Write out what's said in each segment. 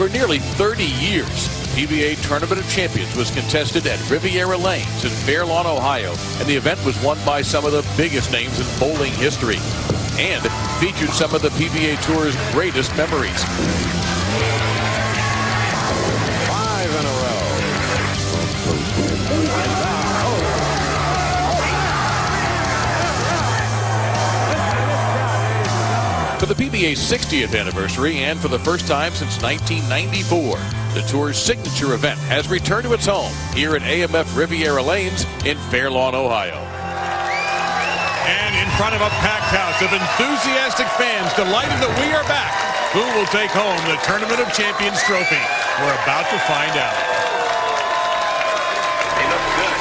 For nearly 30 years, PBA Tournament of Champions was contested at Riviera Lanes in Fairlawn, Ohio, and the event was won by some of the biggest names in bowling history and featured some of the PBA Tour's greatest memories. 5 in a row. For the PBA's 60th anniversary and for the first time since 1994, the Tour's signature event has returned to its home here at AMF Riviera Lanes in Fairlawn, Ohio. And in front of a packed house of enthusiastic fans delighted that we are back, who will take home the Tournament of Champions trophy? We're about to find out. He looks good.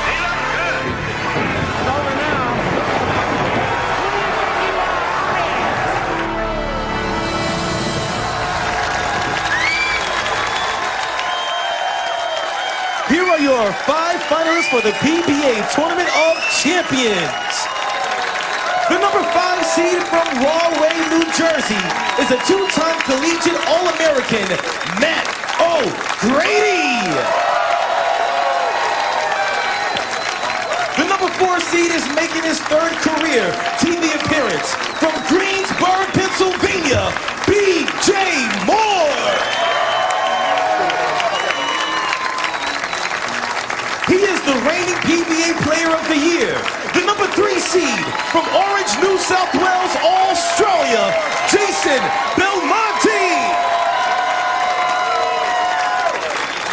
He looks good. It's over now. Here are your 5 finalists for the PBA Tournament of Champions. The number 5 seed from Rahway, New Jersey is a 2-time collegiate All-American, Matt O'Grady. The number 4 seed is making his 3rd career TV appearance from Greensburg, Pennsylvania, B.J. Moore. He is the reigning PBA Player of the Year. The number 3 seed from Orange, New South Wales, Australia, Jason Belmonte.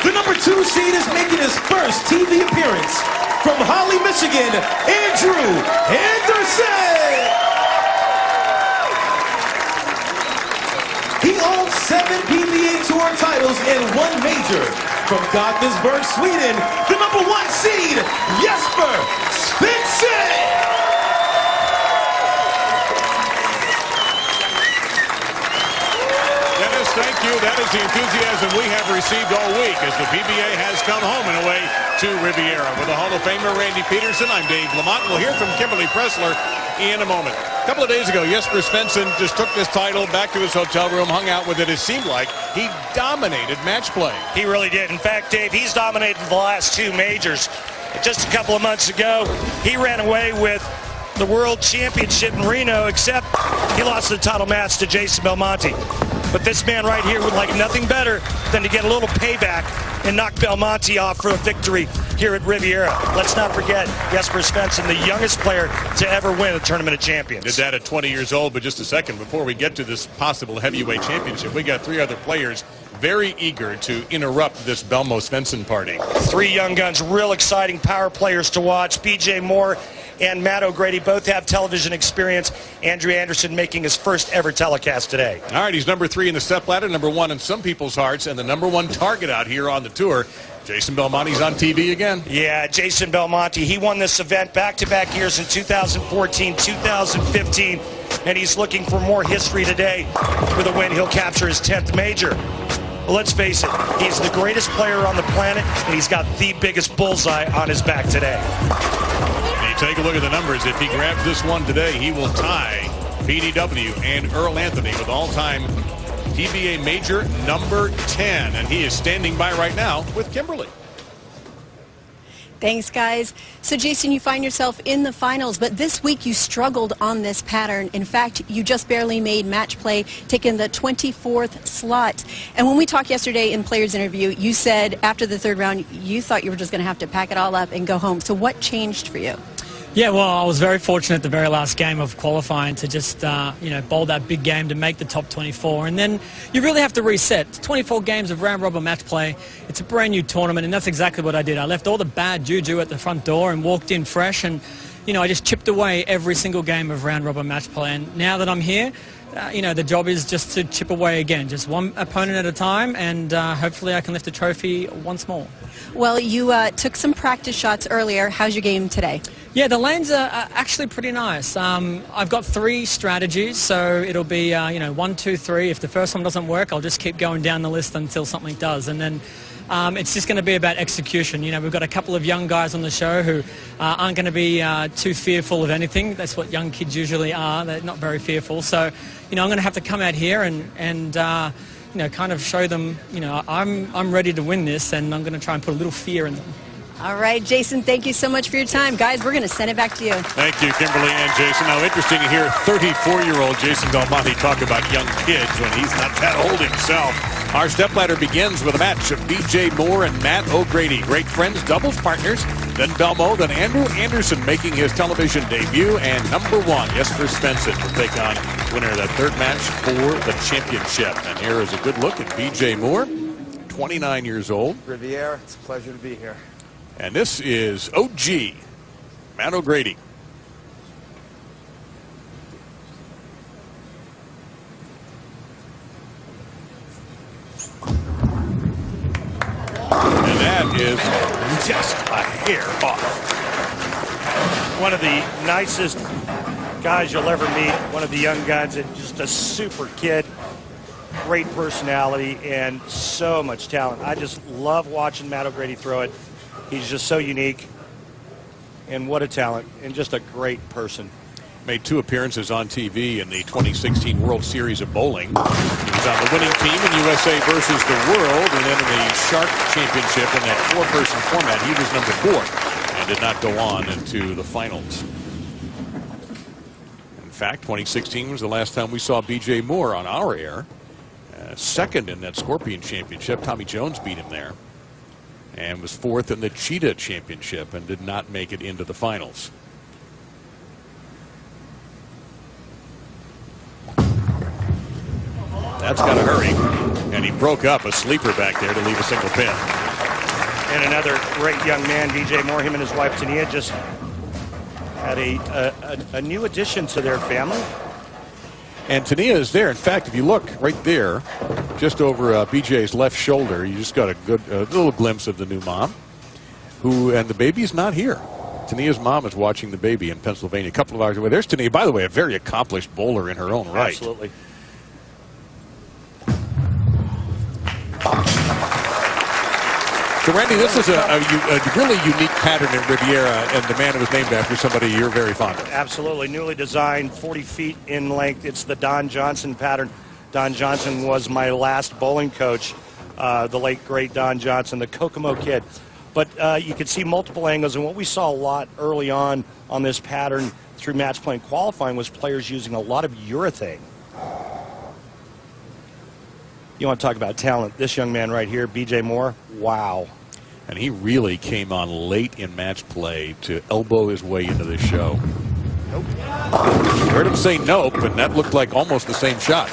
The number 2 seed is making his first TV appearance from Holly, Michigan, Andrew Anderson. He owns 7 PBA Tour titles and 1 major. From Gothenburg, Sweden, the number 1 seed, Jesper Svensson. Dennis, thank you. That is the enthusiasm we have received all week as the PBA has come home and away to Riviera. With the Hall of Famer Randy Peterson, I'm Dave Lamont. We'll hear from Kimberly Pressler in a moment. A couple of days ago, Jesper Svensson just took this title back to his hotel room, hung out with it. It seemed like he dominated match play. He really did. In fact, Dave, he's dominated the last 2 majors. Just a couple of months ago, he ran away with the World Championship in Reno, except he lost the title match to Jason Belmonte. But this man right here would like nothing better than to get a little payback and knock Belmonte off for a victory here at Riviera. Let's not forget Jesper Svensson, the youngest player to ever win a Tournament of Champions. Did that at 20 years old, but just a second before we get to this possible heavyweight championship, we got 3 other players very eager to interrupt this Belmo-Svensson party. 3 young guns, real exciting power players to watch. B.J. Moore and Matt O'Grady both have television experience. Andrew Anderson making his first ever telecast today. All right, he's number 3 in the stepladder, number 1 in some people's hearts, and the number 1 target out here on the tour. Jason Belmonte's on TV again. Yeah, Jason Belmonte. He won this event back-to-back years in 2014, 2015, and he's looking for more history today. With a win, he'll capture his 10th major. Well, let's face it, he's the greatest player on the planet, and he's got the biggest bullseye on his back today. Take a look at the numbers. If he grabs this one today, he will tie PDW and Earl Anthony with all-time PBA major number 10. And he is standing by right now with Kimberly. Thanks, guys. So, Jason, you find yourself in the finals, but this week you struggled on this pattern. In fact, you just barely made match play, taking the 24th slot. And when we talked yesterday in Players Interview, you said after the 3rd round, you thought you were just going to have to pack it all up and go home. So what changed for you? Yeah, well, I was very fortunate at the very last game of qualifying to just, bowl that big game to make the top 24. And then you really have to reset. It's 24 games of round-robin match play. It's a brand-new tournament, and that's exactly what I did. I left all the bad juju at the front door and walked in fresh, and, I just chipped away every single game of round-robin match play. And now that I'm here, the job is just to chip away again, just one opponent at a time, and hopefully I can lift the trophy once more. Well, you took some practice shots earlier. How's your game today? Yeah, the lanes are actually pretty nice. I've got 3 strategies, so it'll be, 1, 2, 3. If the first one doesn't work, I'll just keep going down the list until something does. And then it's just going to be about execution. We've got a couple of young guys on the show who aren't going to be too fearful of anything. That's what young kids usually are. They're not very fearful. So, I'm going to have to come out here and kind of show them, I'm ready to win this, and I'm going to try and put a little fear in them. All right, Jason, thank you so much for your time. Guys, we're going to send it back to you. Thank you, Kimberly and Jason. Now, interesting to hear 34-year-old Jason Belmonte talk about young kids when he's not that old himself. Our stepladder begins with a match of B.J. Moore and Matt O'Grady. Great friends, doubles partners. Then Belmo, then Andrew Anderson making his television debut. And number 1, Jesper Svensson will take on winner of that third match for the championship. And here is a good look at B.J. Moore, 29 years old. Riviera, it's a pleasure to be here. And this is OG, Matt O'Grady. And that is just a hair off. One of the nicest guys you'll ever meet. One of the young guys, and just a super kid. Great personality and so much talent. I just love watching Matt O'Grady throw it. He's just so unique, and what a talent, and just a great person. Made 2 appearances on TV in the 2016 World Series of Bowling. He was on the winning team in USA versus the World, and then in the Shark Championship in that 4-person format, he was number 4 and did not go on into the finals. In fact, 2016 was the last time we saw B.J. Moore on our air. Second in that Scorpion Championship. Tommy Jones beat him there. And was 4th in the Cheetah Championship and did not make it into the finals. That's got to hurry. And he broke up a sleeper back there to leave a single pin. And another great young man, B.J. Moore, him and his wife Tania, just had a new addition to their family. And Tania is there. In fact, if you look right there, just over BJ's left shoulder, you just got a little glimpse of the new mom, and the baby's not here. Tania's mom is watching the baby in Pennsylvania, a couple of hours away. There's Tania, by the way, a very accomplished bowler in her own right. Absolutely. So, Randy, this is a really unique pattern in Riviera, and the man who was named after somebody you're very fond of. Absolutely. Newly designed, 40 feet in length. It's the Don Johnson pattern. Don Johnson was my last bowling coach, the late, great Don Johnson, the Kokomo kid. But you could see multiple angles, and what we saw a lot early on this pattern through match play and qualifying was players using a lot of urethane. You want to talk about talent. This young man right here, B.J. Moore, wow. And he really came on late in match play to elbow his way into this show. Nope. You heard him say nope, and that looked like almost the same shot.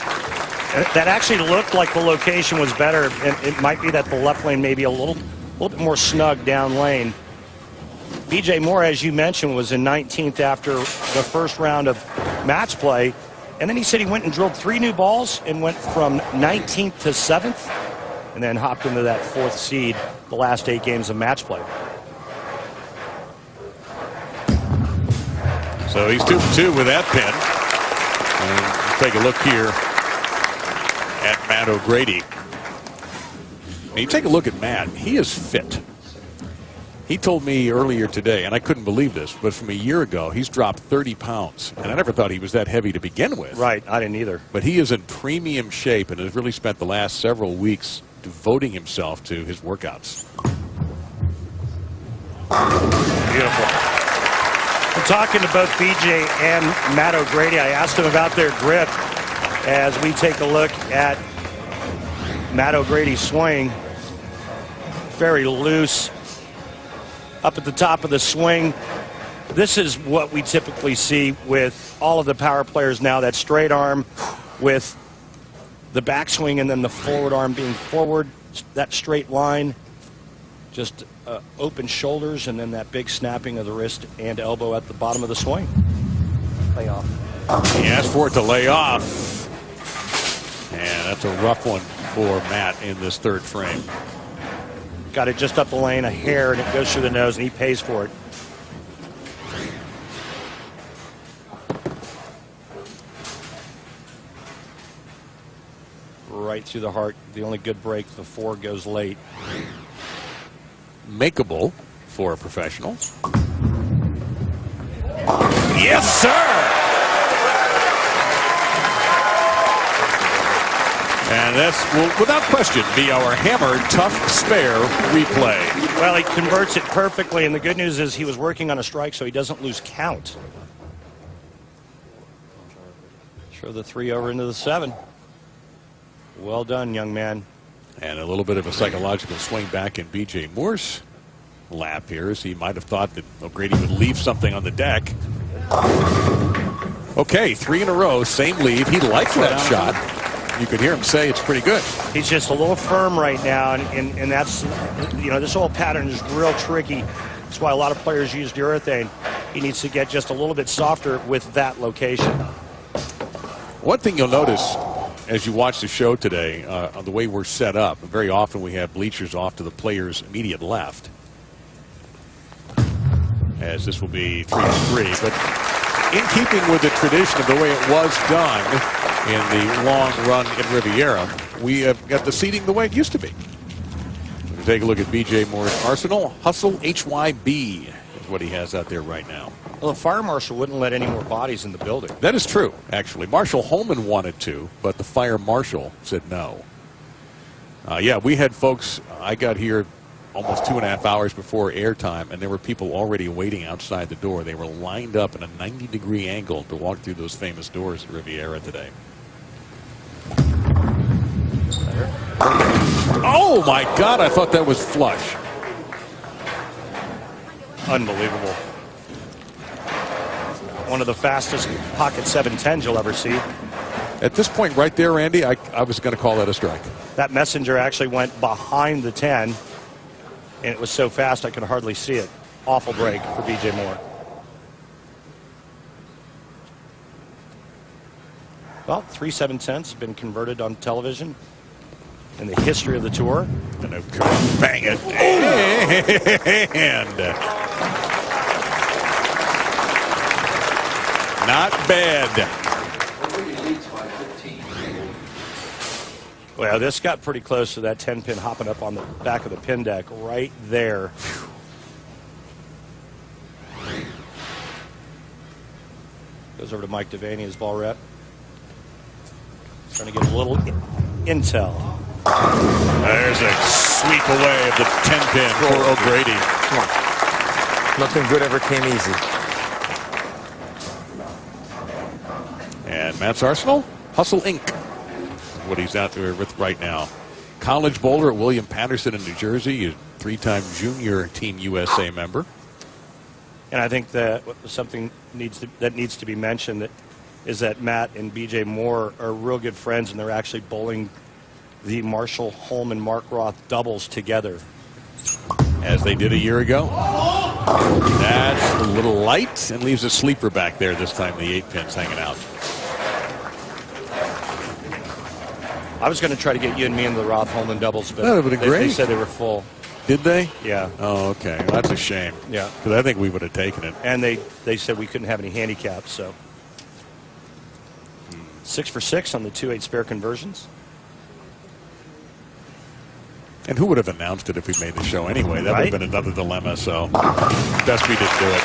That actually looked like the location was better. It might be that the left lane may be a little bit more snug down lane. B.J. Moore, as you mentioned, was in 19th after the first round of match play. And then he said he went and drilled 3 new balls and went from 19th to 7th and then hopped into that 4th seed the last 8 games of match play. So he's 2-2 with that pin. And take a look here at Matt O'Grady. And you take a look at Matt, he is fit. He told me earlier today, and I couldn't believe this, but from a year ago, he's dropped 30 pounds. And I never thought he was that heavy to begin with. Right, I didn't either. But he is in premium shape and has really spent the last several weeks devoting himself to his workouts. Beautiful. I'm talking to both BJ and Matt O'Grady. I asked them about their grip as we take a look at Matt O'Grady's swing. Very loose. Up at the top of the swing. This is what we typically see with all of the power players now, that straight arm with the backswing and then the forward arm being forward, that straight line, just open shoulders, and then that big snapping of the wrist and elbow at the bottom of the swing. Lay off. He asked for it to lay off. And that's a rough one for Matt in this third frame. Got it just up the lane, a hair, and it goes through the nose, and he pays for it. Right through the heart. The only good break, the 4 goes late. Makeable for a professional. Yes, sir! And this will, without question, be our hammer tough spare replay. Well, he converts it perfectly, and the good news is he was working on a strike, so he doesn't lose count. Throw the 3 over into the 7. Well done, young man. And a little bit of a psychological swing back in B.J. Moore's lap here, as he might have thought that O'Grady would leave something on the deck. Okay, 3 in a row, same leave. He likes that shot. You could hear him say it's pretty good. He's just a little firm right now, and that's, you know, this whole pattern is real tricky. That's why a lot of players use urethane. He needs to get just a little bit softer with that location. One thing you'll notice as you watch the show today, on the way we're set up, very often we have bleachers off to the player's immediate left, as this will be 3-3. But in keeping with the tradition of the way it was done in the long run in Riviera, we have got the seating the way it used to be. We'll take a look at B.J. Moore's arsenal. Hustle HYB is what he has out there right now. Well, the fire marshal wouldn't let any more bodies in the building. That is true, actually. Marshal Holman wanted to, but the fire marshal said no. Yeah, we had folks, I got here almost 2.5 hours before airtime, and there were people already waiting outside the door. They were lined up in a 90-degree angle to walk through those famous doors at Riviera today. Oh, my God, I thought that was flush. Unbelievable. One of the fastest pocket 710s you'll ever see. At this point right there, Randy, I was going to call that a strike. That messenger actually went behind the 10, and it was so fast I could hardly see it. Awful break for B.J. Moore. Well, 3 710s have been converted on television in the history of the tour. And bang it. And not bad. Well, this got pretty close to that 10-pin hopping up on the back of the pin deck right there. Goes over to Mike Devaney, his ball rep. Trying to get a little intel. There's a sweep away of the 10-pin for O'Grady. Come on. Nothing good ever came easy. And Matt's arsenal, Hustle Inc. What he's out there with right now. College bowler at William Patterson in New Jersey, a 3-time junior Team USA member. And I think that something that needs to be mentioned is that Matt and B.J. Moore are real good friends, and they're actually bowling the Marshall Holman Mark Roth doubles together, as they did a year ago. That's a little light and leaves a sleeper back there. This time the 8-pin's hanging out. I was going to try to get you and me into the Roth Holman doubles, but that would have been great. They said they were full. Did they? Yeah. Oh, okay. Well, that's a shame. Yeah. Because I think we would have taken it. And they said we couldn't have any handicaps, so. 6 for 6 on the 2-8 spare conversions. And who would have announced it if we made the show anyway? That would have been another dilemma, so best we didn't do it.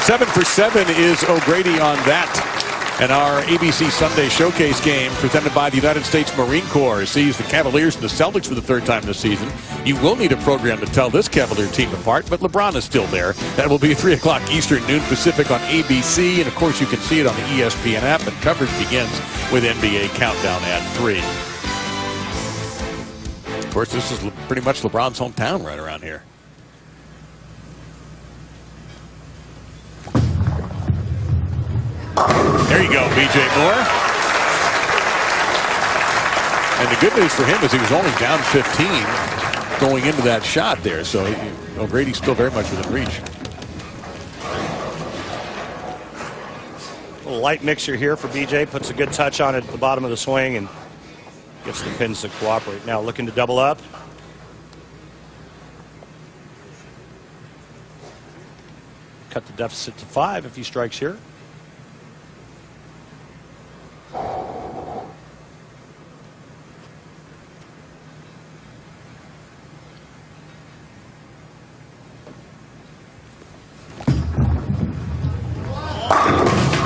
7 for 7 is O'Grady on that. And our ABC Sunday Showcase game presented by the United States Marine Corps sees the Cavaliers and the Celtics for the 3rd time this season. You will need a program to tell this Cavalier team apart, but LeBron is still there. That will be 3 o'clock Eastern, noon Pacific on ABC. And, of course, you can see it on the ESPN app. And coverage begins with NBA Countdown at 3. Of course, this is pretty much LeBron's hometown right around here. There you go, B.J. Moore. And the good news for him is he was only down 15 going into that shot there, so O'Grady's still very much within reach. A little light mixture here for B.J. Puts a good touch on it at the bottom of the swing and gets the pins to cooperate. Now looking to double up. Cut the deficit to 5 if he strikes here.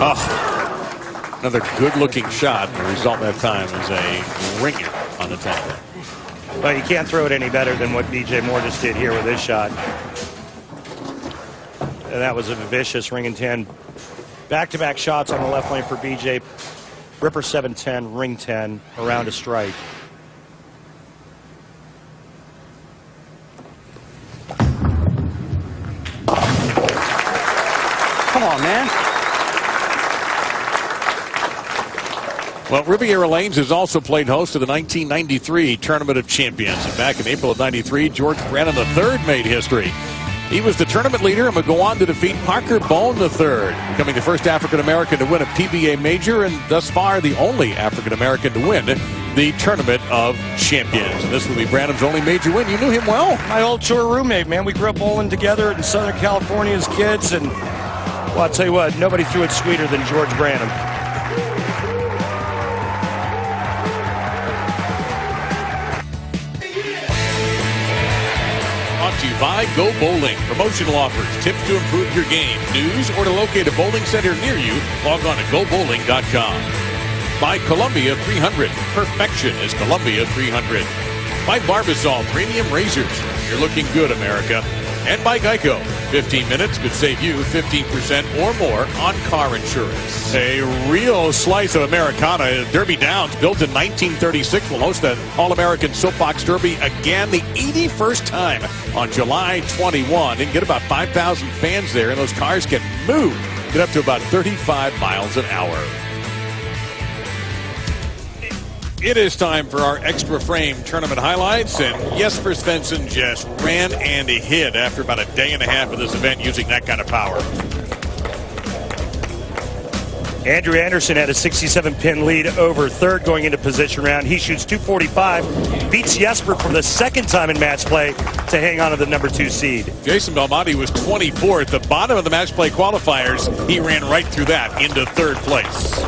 Oh, another good-looking shot. The result that time is a ringer on the 10th. Well, you can't throw it any better than what B.J. Moore just did here with his shot. And that was a vicious ring and 10. Back-to-back shots on the left lane for B.J. Ripper 7-10, ring 10, around a strike. Come on, man. Well, Riviera Lanes has also played host to the 1993 Tournament of Champions. And back in April of '93, George Brannon III made history. He was the tournament leader and would go on to defeat Parker Bone III, becoming the first African-American to win a PBA major and thus far the only African-American to win the Tournament of Champions. And this will be Brannon's only major win. You knew him well? My old tour roommate, man. We grew up bowling together in Southern California as kids, and well, I'll tell you what, nobody threw it sweeter than George Brannon. Brought to you by Go Bowling. Promotional offers, tips to improve your game, news, or to locate a bowling center near you, log on to gobowling.com. By Columbia 300. Perfection is Columbia 300. By Barbasol Premium Razors. You're looking good, America. And by Geico. 15 minutes could save you 15% or more on car insurance. A real slice of Americana. Derby Downs, built in 1936, will host the All-American Soapbox Derby again, the 81st time on July 21. And get about 5,000 fans there, and those cars can move. Get up to about 35 miles an hour. It is time for our extra frame tournament highlights, and Jesper Svensson just ran and hid after about a day and a half of this event using that kind of power. Andrew Anderson had a 67-pin lead over third going into position round. He shoots .245, beats Jesper for the second time in match play to hang on to the number 2 seed. Jason Belmonte was 24th, the bottom of the match play qualifiers. He ran right through that into third place.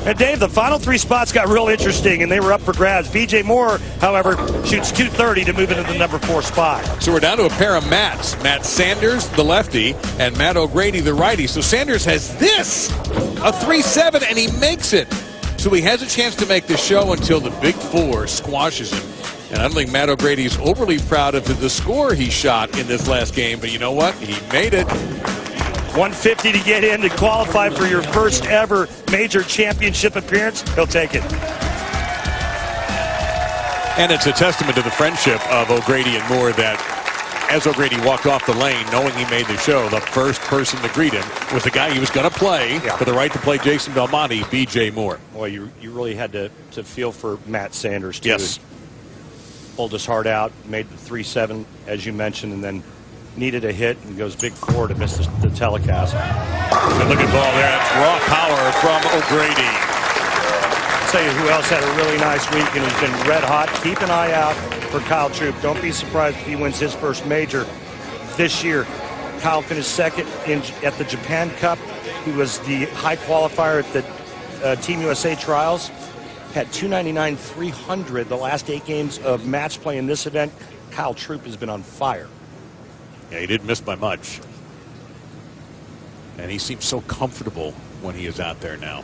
And Dave, the final 3 spots got real interesting, and they were up for grabs. B.J. Moore, however, shoots .230 to move into the number 4 spot. So we're down to a pair of Matts. Matt Sanders, the lefty, and Matt O'Grady, the righty. So Sanders has this, a 3-7, and he makes it. So he has a chance to make the show until the big 4 squashes him. And I don't think Matt O'Grady's overly proud of the score he shot in this last game, but you know what? He made it. 150 to get in to qualify for your first ever major championship appearance. He'll take it. And it's a testament to the friendship of O'Grady and Moore that as O'Grady walked off the lane, knowing he made the show, the first person to greet him was the guy he was going to play for the right to play Jason Belmonte, B.J. Moore. Well, you really had to feel for Matt Sanders, too. Yes. Pulled his heart out, made the 3-7, as you mentioned, and then needed a hit and goes big 4 to miss the telecast. Good looking ball there. That's raw power from O'Grady. I'll tell you who else had a really nice week and has been red hot. Keep an eye out for Kyle Troop. Don't be surprised if he wins his first major this year. Kyle finished second at the Japan Cup. He was the high qualifier at the Team USA trials. Had 299, 300 the last 8 games of match play in this event. Kyle Troop has been on fire. Yeah, he didn't miss by much. And he seems so comfortable when he is out there now.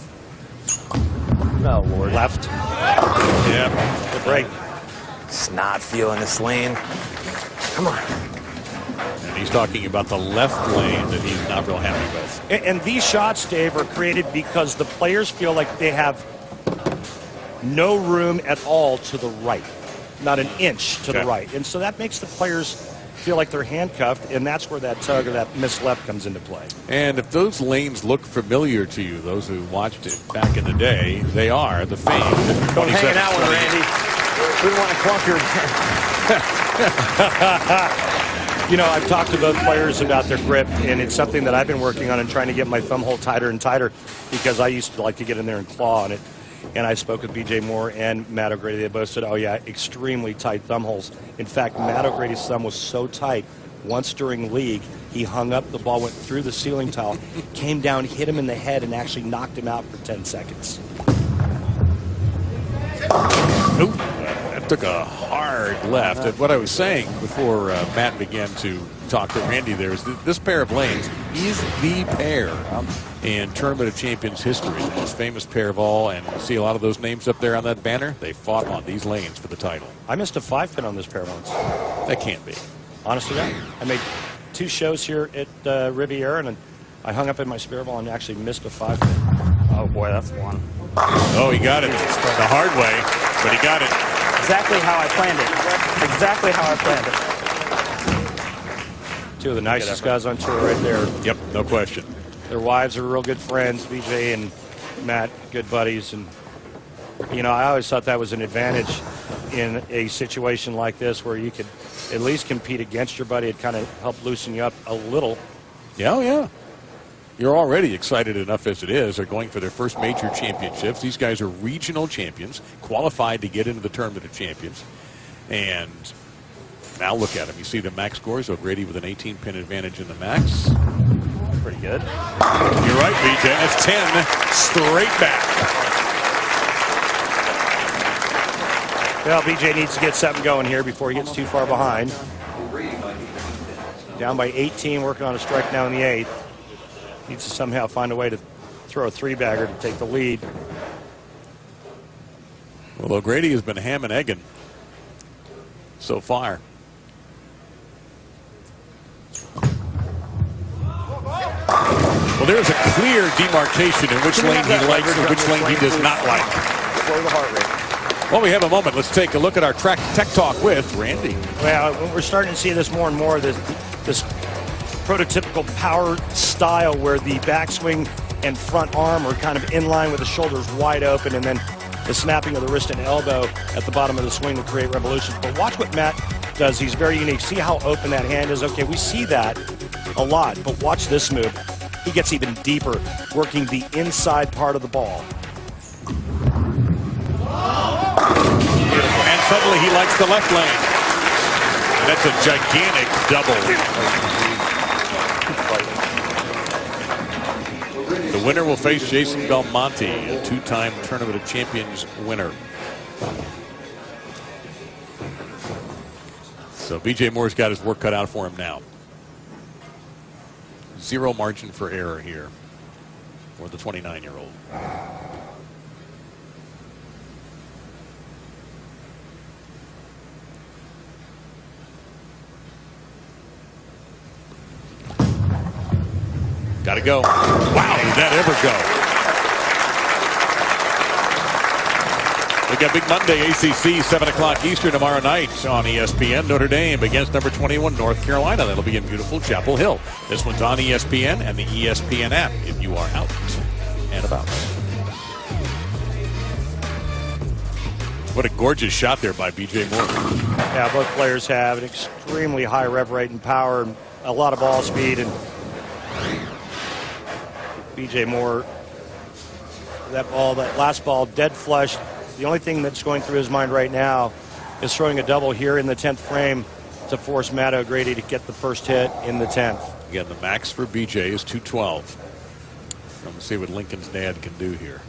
Oh, Lord. Left. Yeah. Good break. Just not feeling this lane. Come on. And he's talking about the left lane that he's not real happy with. And these shots, Dave, are created because the players feel like they have no room at all to the right. Not an inch to the right. And so that makes the players feel like they're handcuffed, and that's where that tug or that missed left comes into play. And if those lanes look familiar to you, those who watched it back in the day, they are the famed. Don't hang in that one, Randy. We want to clunker. You know, I've talked to both players about their grip, and it's something that I've been working on and trying to get my thumb hole tighter and tighter because I used to like to get in there and claw on it. And I spoke with B.J. Moore and Matt O'Grady. They both said, oh, yeah, extremely tight thumb holes. In fact, Matt O'Grady's thumb was so tight, once during league, he hung up, the ball went through the ceiling tile, came down, hit him in the head, and actually knocked him out for 10 seconds. Nope. That took a hard left. And what I was saying before Matt began to talk to Randy there is that this pair of lanes is the pair in Tournament of Champions history, the most famous pair of all. And you see a lot of those names up there on that banner. They fought on these lanes for the title. I missed a 5-pin on this pair once. That can't be. Honestly, I made 2 shows here at Riviera, and I hung up in my spare ball and actually missed a 5-pin. Oh boy, that's one. Oh, he got it the hard way, but he got it. Exactly how I planned it. Exactly how I planned it. 2 of the nicest guys on tour right there. Yep, no question. Their wives are real good friends. BJ and Matt, good buddies. And, you know, I always thought that was an advantage in a situation like this where you could at least compete against your buddy. It kind of helped loosen you up a little. Yeah, yeah. You're already excited enough as it is. They're going for their first major championships. These guys are regional champions, qualified to get into the Tournament of Champions. And now look at them. You see the max scores. O'Grady with an 18-pin advantage in the max. Pretty good. You're right, BJ. That's 10 straight back. Well, BJ needs to get something going here before he gets too far behind. Down by 18, working on a strike now in the 8th. Needs to somehow find a way to throw a 3-bagger to take the lead. Well, O'Grady has been ham and egging so far. Well, there's a clear demarcation in which lane he likes and which lane he does not like. Slow the heart rate. Well, we have a moment. Let's take a look at our tech talk with Randy. Well, we're starting to see this more and more, this prototypical power style where the backswing and front arm are kind of in line with the shoulders wide open, and then the snapping of the wrist and elbow at the bottom of the swing to create revolutions. But watch what Matt does. He's very unique. See how open that hand is? Okay, we see that a lot, but watch this move. He gets even deeper, working the inside part of the ball. And suddenly he likes the left lane. And that's a gigantic double. The winner will face Jason Belmonte, a 2-time Tournament of Champions winner. So BJ Moore's got his work cut out for him now. Zero margin for error here for the 29-year-old. Got to go. Wow, did that ever go? We got Big Monday ACC, 7 o'clock Eastern tomorrow night on ESPN. Notre Dame against number 21 North Carolina. That'll be in beautiful Chapel Hill. This one's on ESPN and the ESPN app if you are out and about. What a gorgeous shot there by BJ Moore. Yeah, both players have an extremely high rev rate and power, and a lot of ball speed, and BJ Moore, that last ball, dead flush. The only thing that's going through his mind right now is throwing a double here in the 10th frame to force Matt O'Grady to get the first hit in the 10th. Again, the max for BJ is 212. Let's see what Lincoln's dad can do here.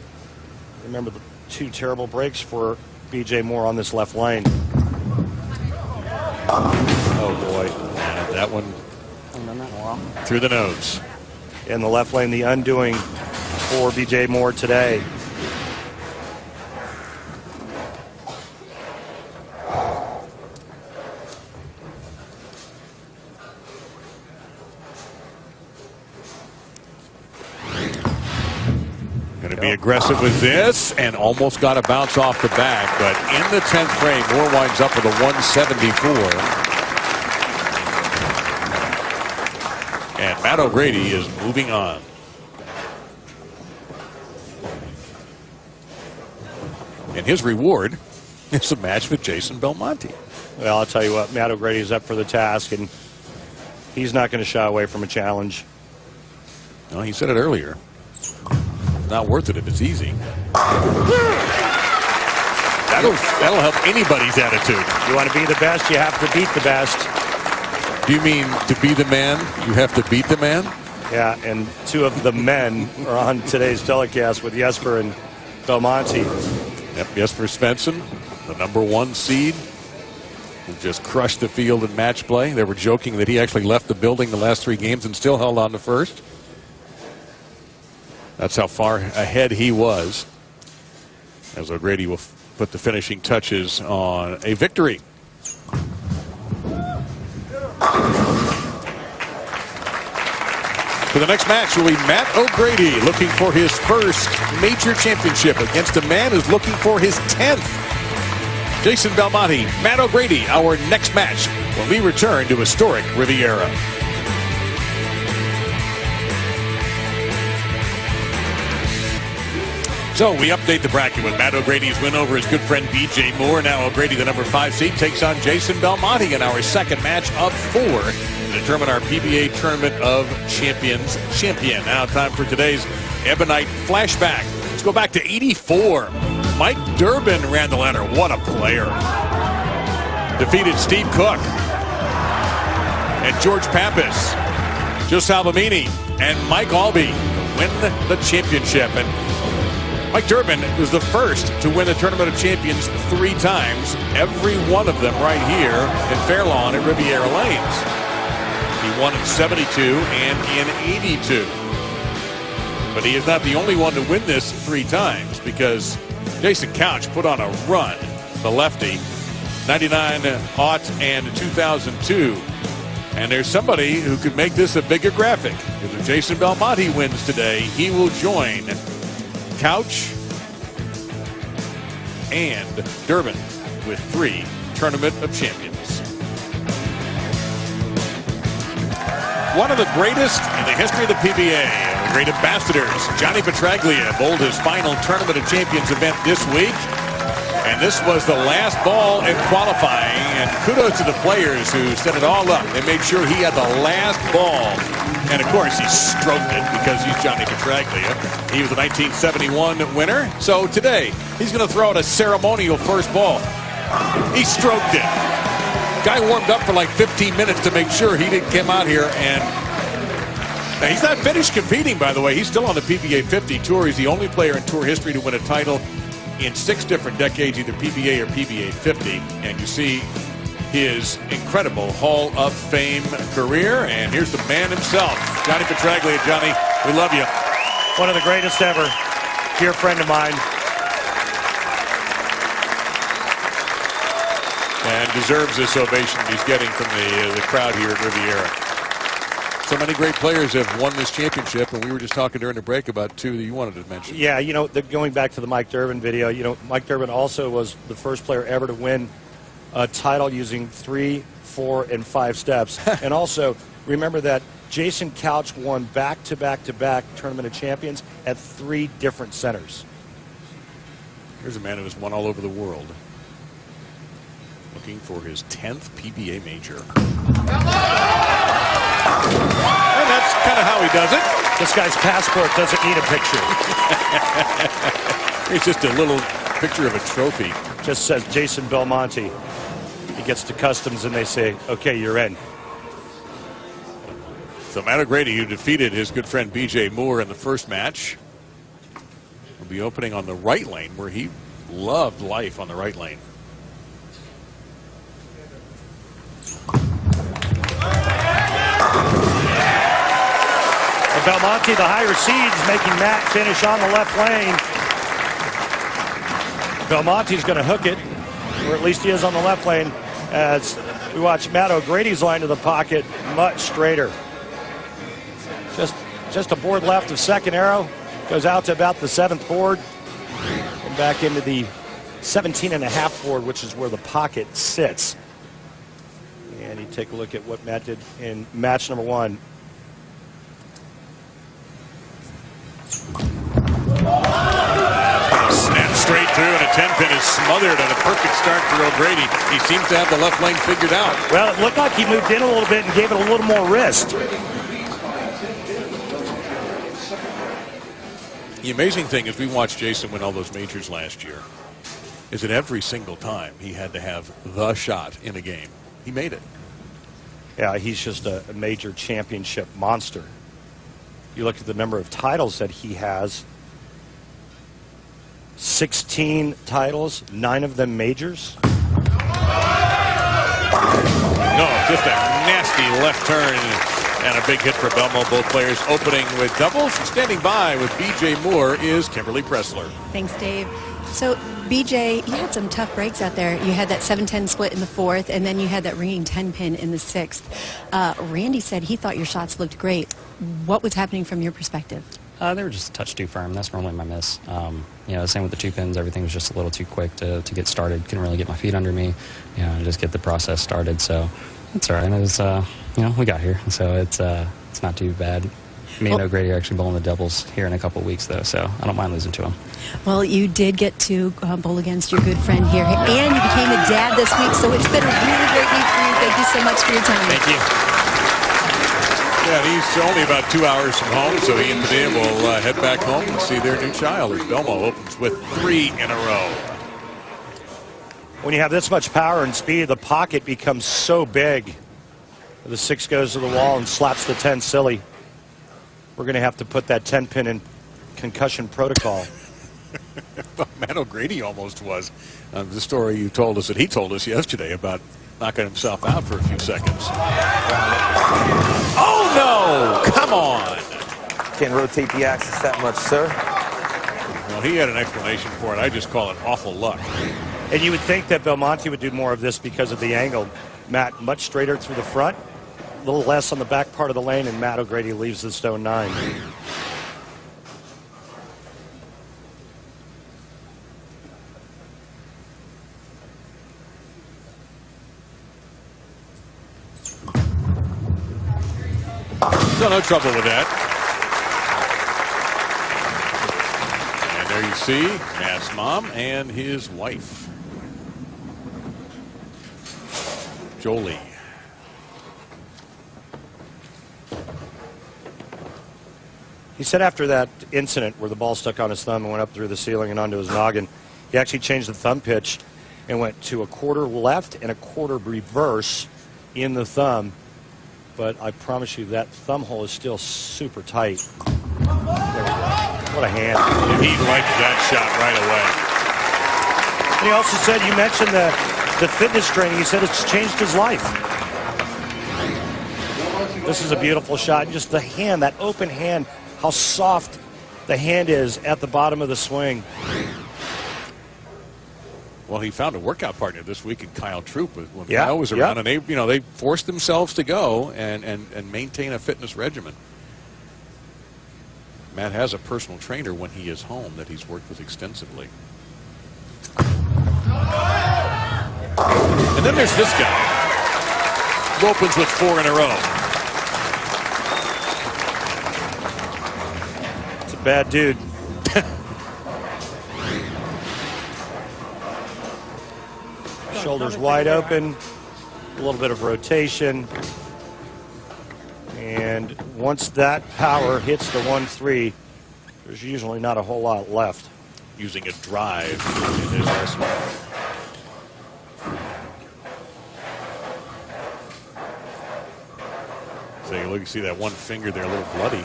Remember the 2 terrible breaks for BJ Moore on this left lane. Oh boy, and that one through the nose. In the left lane, the undoing for BJ Moore today. Going to be aggressive with this and almost got a bounce off the back, but in the 10th frame, Moore winds up with a 174. And Matt O'Grady is moving on. And his reward is a match with Jason Belmonte. Well, I'll tell you what, Matt O'Grady is up for the task, and he's not going to shy away from a challenge. No, he said it earlier. Not worth it if it's easy. That'll help anybody's attitude. You want to be the best, you have to beat the best. Do you mean to be the man, you have to beat the man? Yeah, and 2 of the men are on today's telecast with Jesper and Belmonte. Yep, Jesper Svensson the #1 seed, who just crushed the field in match play. They were joking that he actually left the building the last 3 games and still held on to first. That's how far ahead he was, as O'Grady will put the finishing touches on a victory. For the next match will be Matt O'Grady, looking for his first major championship against a man who's looking for his 10th. Jason Belmonte, Matt O'Grady, our next match when we return to historic Riviera. So we update the bracket with Matt O'Grady's win over his good friend B.J. Moore. Now O'Grady, the #5 seed, takes on Jason Belmonte in our second match of 4 to determine our PBA Tournament of Champions champion. Now time for today's Ebonite flashback. Let's go back to '84. Mike Durbin ran the ladder. What a player. Defeated Steve Cook and George Pappas, Joe Salvamini, and Mike Albee to win the championship. And Mike Durbin was the first to win the Tournament of Champions 3 times, every one of them right here in Fairlawn at Riviera Lanes. He won in '72 and in '82. But he is not the only one to win this 3 times, because Jason Couch put on a run, the lefty, 99, and 2002. And there's somebody who could make this a bigger graphic. If Jason Belmonte wins today, he will join Couch and Durbin with 3 Tournament of Champions. One of the greatest in the history of the PBA, the great ambassadors, Johnny Petraglia, bowled his final Tournament of Champions event this week. And this was the last ball in qualifying, and kudos to the players who set it all up. They made sure he had the last ball. And of course, he stroked it because he's Johnny Petraglia. He was the 1971 winner. So today, he's going to throw out a ceremonial first ball. He stroked it. Guy warmed up for like 15 minutes to make sure he didn't come out here. And now he's not finished competing, by the way. He's still on the PBA 50 Tour. He's the only player in Tour history to win a title in 6 different decades, either PBA or PBA 50. And you see his incredible Hall of Fame career. And here's the man himself, Johnny Petraglia. Johnny, we love you. One of the greatest ever. Dear friend of mine. And deserves this ovation he's getting from the crowd here at Riviera. So many great players have won this championship, and we were just talking during the break about 2 that you wanted to mention. Yeah, you know, going back to the Mike Durbin video, you know, Mike Durbin also was the first player ever to win a title using 3, 4, and 5 steps. And also, remember that Jason Couch won back-to-back-to-back Tournament of Champions at 3 different centers. Here's a man who has won all over the world, looking for his 10th PBA major. And that's kind of how he does it. This guy's passport doesn't need a picture. It's just a little picture of a trophy. Just says Jason Belmonte. He gets to customs and they say, okay, you're in. So Matt O'Grady, who defeated his good friend B.J. Moore in the first match, will be opening on the right lane, where he loved life on the right lane. Belmonte, the higher seeds, making Matt finish on the left lane. Belmonte's going to hook it, or at least he is on the left lane, as we watch Matt O'Grady's line to the pocket much straighter. Just a board left of second arrow, goes out to about the 7th board, and back into the 17.5 board, which is where the pocket sits. And you take a look at what Matt did in match number 1. Snap straight through, and a 10-pin is smothered on a perfect start for O'Grady. He seems to have the left lane figured out. Well, it looked like he moved in a little bit and gave it a little more wrist. The amazing thing is we watched Jason win all those majors last year, is that every single time he had to have the shot in a game. He made it. Yeah, he's just a major championship monster. You look at the number of titles that he has. 16 titles, 9 of them majors. No, just a nasty left turn and a big hit for Belmo. Both players opening with doubles. Standing by with B.J. Moore is Kimberly Pressler. Thanks, Dave. So, BJ, you had some tough breaks out there. You had that 7-10 split in the 4th, and then you had that ringing 10-pin in the 6th. Randy said he thought your shots looked great. What was happening from your perspective? They were just a touch too firm. That's normally my miss. You know, same with the 2 pins. Everything was just a little too quick to get started. Couldn't really get my feet under me, you know, and just get the process started. So it's all right. It was, you know, we got here, so it's not too bad. Me and O'Grady are actually bowling the doubles here in a couple of weeks, though, so I don't mind losing to him. Well, you did get to bowl against your good friend here, and you became a dad this week, so it's been a really great week for you. Thank you so much for your time. Thank you. Yeah, he's only about 2 hours from home, so he and Padilla will head back home and see their new child as Belmo opens with 3 in a row. When you have this much power and speed, the pocket becomes so big. The 6 goes to the wall and slaps the 10 silly. We're going to have to put that 10-pin in concussion protocol. Matt O'Grady almost was. The story you told us that he told us yesterday about knocking himself out for a few seconds. Oh, no! Come on! Can't rotate the axis that much, sir. Well, he had an explanation for it. I just call it awful luck. And you would think that Belmonte would do more of this because of the angle. Matt much straighter through the front, a little less on the back part of the lane, and Matt O'Grady leaves the stone 9. So no trouble with that. And there you see Matt's mom and his wife, Jolie. He said after that incident where the ball stuck on his thumb and went up through the ceiling and onto his noggin, he actually changed the thumb pitch and went to a quarter left and a quarter reverse in the thumb. But I promise you that thumb hole is still super tight. What a hand. And he liked that shot right away. And he also said, you mentioned the fitness training, he said it's changed his life. This is a beautiful shot. Just the hand, that open hand, how soft the hand is at the bottom of the swing. Well, he found a workout partner this week in Kyle Troop when Yeah, Kyle was around, and they forced themselves to go and maintain a fitness regimen. Matt has a personal trainer when he is home that he's worked with extensively. And then there's this guy who opens with 4 in a row. It's a bad dude. Shoulders wide open, a little bit of rotation. And once that power hits the 1-3, there's usually not a whole lot left. Using a drive in his arsenal. So you look, you see that one finger there, a little bloody.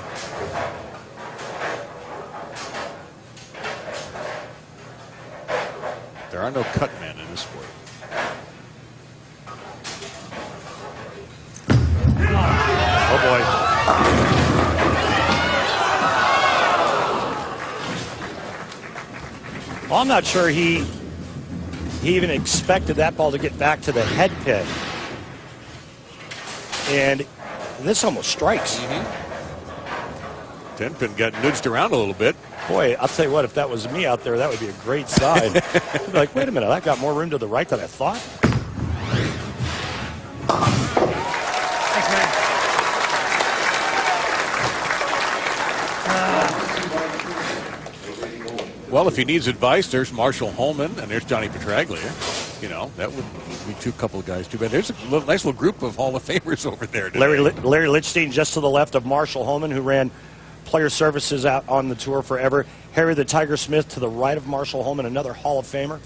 There are no cut men in this sport. Oh boy. Well, I'm not sure he even expected that ball to get back to the head pin. And this almost strikes. 10-pin got nudged around a little bit. Boy, I'll tell you what, if that was me out there, that would be a great sign. I'd be like, wait a minute, I've got more room to the right than I thought. Thanks, man. Well, if he needs advice, there's Marshall Holman and there's Johnny Petraglia. You know, that would be couple of guys too bad. There's a nice little group of Hall of Famers over there today. Larry Lichstein just to the left of Marshall Holman, who ran player services out on the tour forever. Harry the Tiger Smith to the right of Marshall Holman, another Hall of Famer.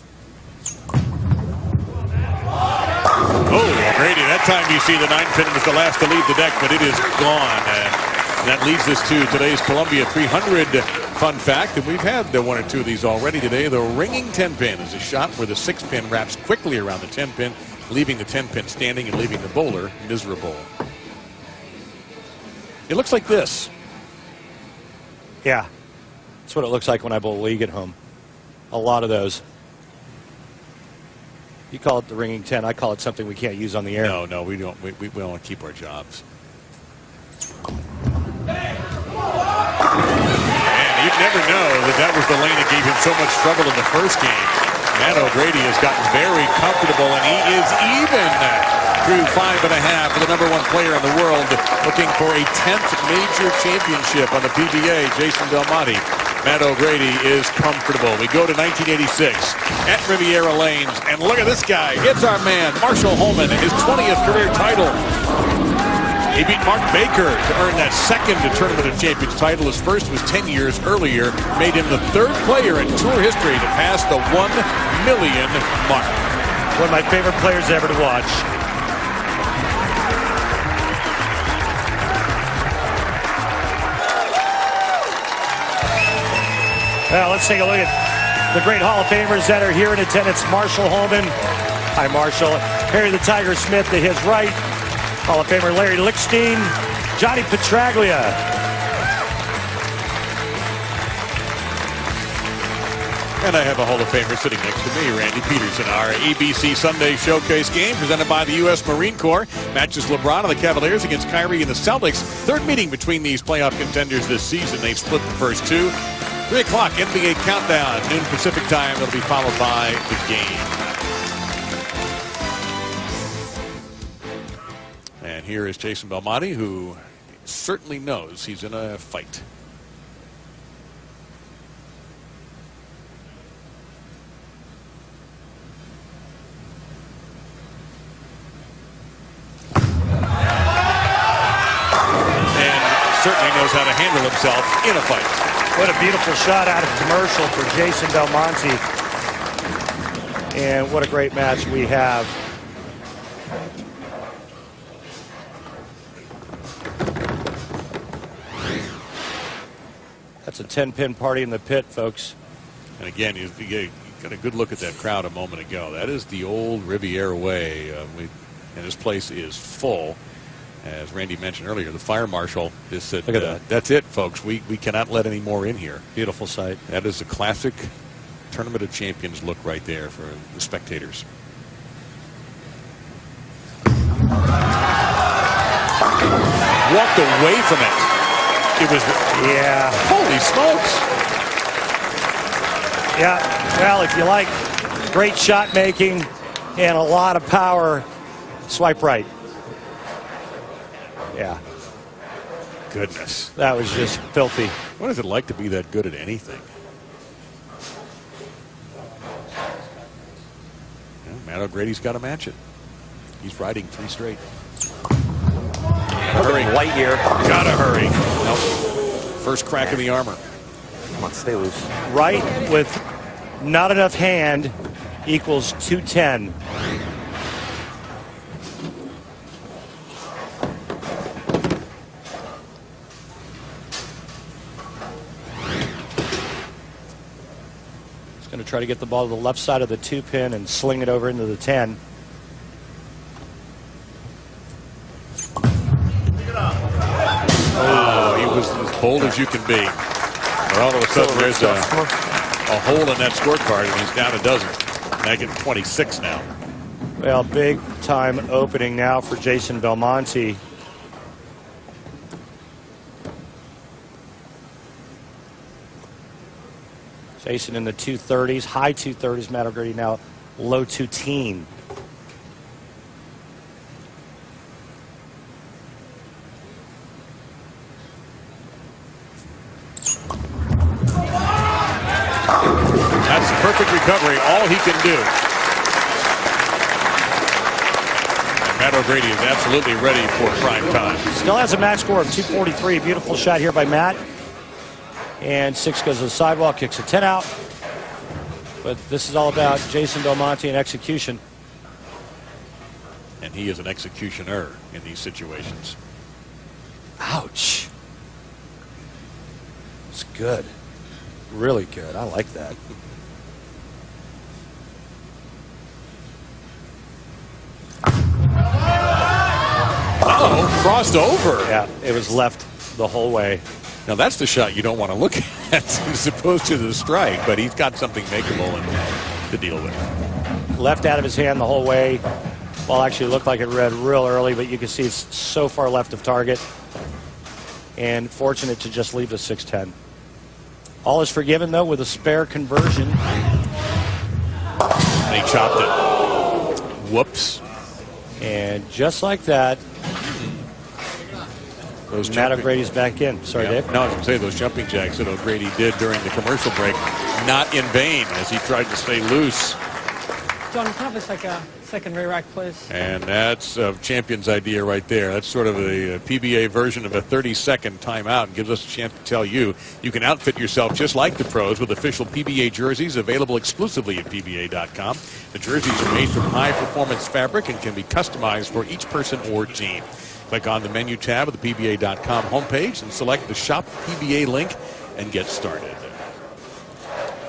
Oh, Grady, that time you see the 9-pin was the last to leave the deck, but it is gone. And that leads us to today's Columbia 300 fun fact, and we've had one or two of these already today. The ringing 10-pin is a shot where the 6-pin wraps quickly around the 10-pin, leaving the 10-pin standing and leaving the bowler miserable. It looks like this. Yeah, that's what it looks like when I bowl league at home. A lot of those. You call it the ringing 10. I call it something we can't use on the air. No, we don't. We want to keep our jobs. And you'd never know that was the lane that gave him so much trouble in the first game. Matt O'Grady has gotten very comfortable, and he is even through 5.5 for the #1 player in the world, looking for a 10th major championship on the PBA. Jason Belmonte. Matt O'Grady is comfortable. We go to 1986 at Riviera Lanes, and look at this guy. It's our man, Marshall Holman, his 20th career title. He beat Mark Baker to earn that second Tournament of Champions title. His first was 10 years earlier, made him the 3rd player in tour history to pass the 1 million mark. One of my favorite players ever to watch. Well, let's take a look at the great Hall of Famers that are here in attendance. Marshall Holman. Hi, Marshall. Harry the Tiger Smith to his right. Hall of Famer Larry Lickstein. Johnny Petraglia. And I have a Hall of Famer sitting next to me, Randy Peterson. Our ABC Sunday Showcase game presented by the U.S. Marine Corps matches LeBron and the Cavaliers against Kyrie and the Celtics. 3rd meeting between these playoff contenders this season. They've split the first 2. 3 o'clock NBA countdown, noon Pacific time. It'll be followed by the game. And here is Jason Belmonte, who certainly knows he's in a fight. And certainly knows how to handle himself in a fight. What a beautiful shot out of commercial for Jason Belmonte. And what a great match we have. That's a 10-pin party in the pit, folks. And again, you got a good look at that crowd a moment ago. That is the old Riviera way. And this place is full. As Randy mentioned earlier, the fire marshal just said, look at that. That's it, folks. We cannot let any more in here. Beautiful sight. That is a classic Tournament of Champions look right there for the spectators. Walked away from it. It was, yeah. Holy smokes. Yeah, well, if you like great shot making and a lot of power, swipe right. Yeah. Goodness. That was just filthy. What is it like to be that good at anything? Yeah, Matt O'Grady's got to match it. He's riding 3 straight. Hurry. White here. Gotta hurry. Nope. First crack in the armor. Come on, stay loose. Right with not enough hand equals 210. Going to try to get the ball to the left side of the 2-pin and sling it over into the 10. Oh, he was as bold as you can be. But all of a sudden, there's a hole in that scorecard, and he's down a dozen. Making 26 now. Well, big time opening now for Jason Belmonte. Jason in the 230s, high 230s. Matt O'Grady now low 210. That's a perfect recovery. All he can do. And Matt O'Grady is absolutely ready for prime time. Still has a match score of 243. Beautiful shot here by Matt. And 6 goes to the sidewalk, kicks a 10 out. But this is all about Jason Belmonte and execution. And he is an executioner in these situations. Ouch. It's good. really good. I like that. Uh-oh, crossed over. Yeah, it was left the whole way. Now that's the shot you don't want to look at as opposed to the strike, but he's got something makeable to deal with. Left out of his hand the whole way. Ball actually looked like it read real early, but you can see it's so far left of target. And fortunate to just leave the 610. All is forgiven, though, with a spare conversion. And he chopped it. Whoops. And just like that, Matt O'Grady's back in. Sorry, Dave. No, I was going to say those jumping jacks that O'Grady did during the commercial break, not in vain as he tried to stay loose. John, can I have a second re-rack, please? And that's a champion's idea right there. That's sort of a PBA version of a 30-second timeout and gives us a chance to tell you you can outfit yourself just like the pros with official PBA jerseys available exclusively at PBA.com. The jerseys are made from high-performance fabric and can be customized for each person or team. Click on the menu tab of the PBA.com homepage and select the Shop PBA link and get started.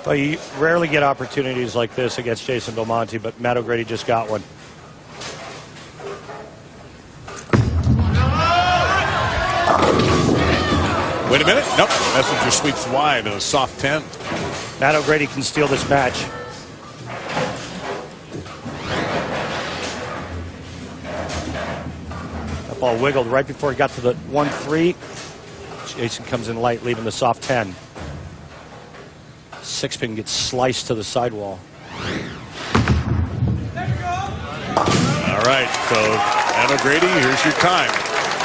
Well, you rarely get opportunities like this against Jason Belmonte, but Matt O'Grady just got one. Wait a minute. Nope. Messenger sweeps wide. A soft 10. Matt O'Grady can steal this match. That ball wiggled right before he got to the 1-3. Jason comes in light, leaving the soft 10. Six pin gets sliced to the sidewall. All right, so Matt O'Grady, here's your time.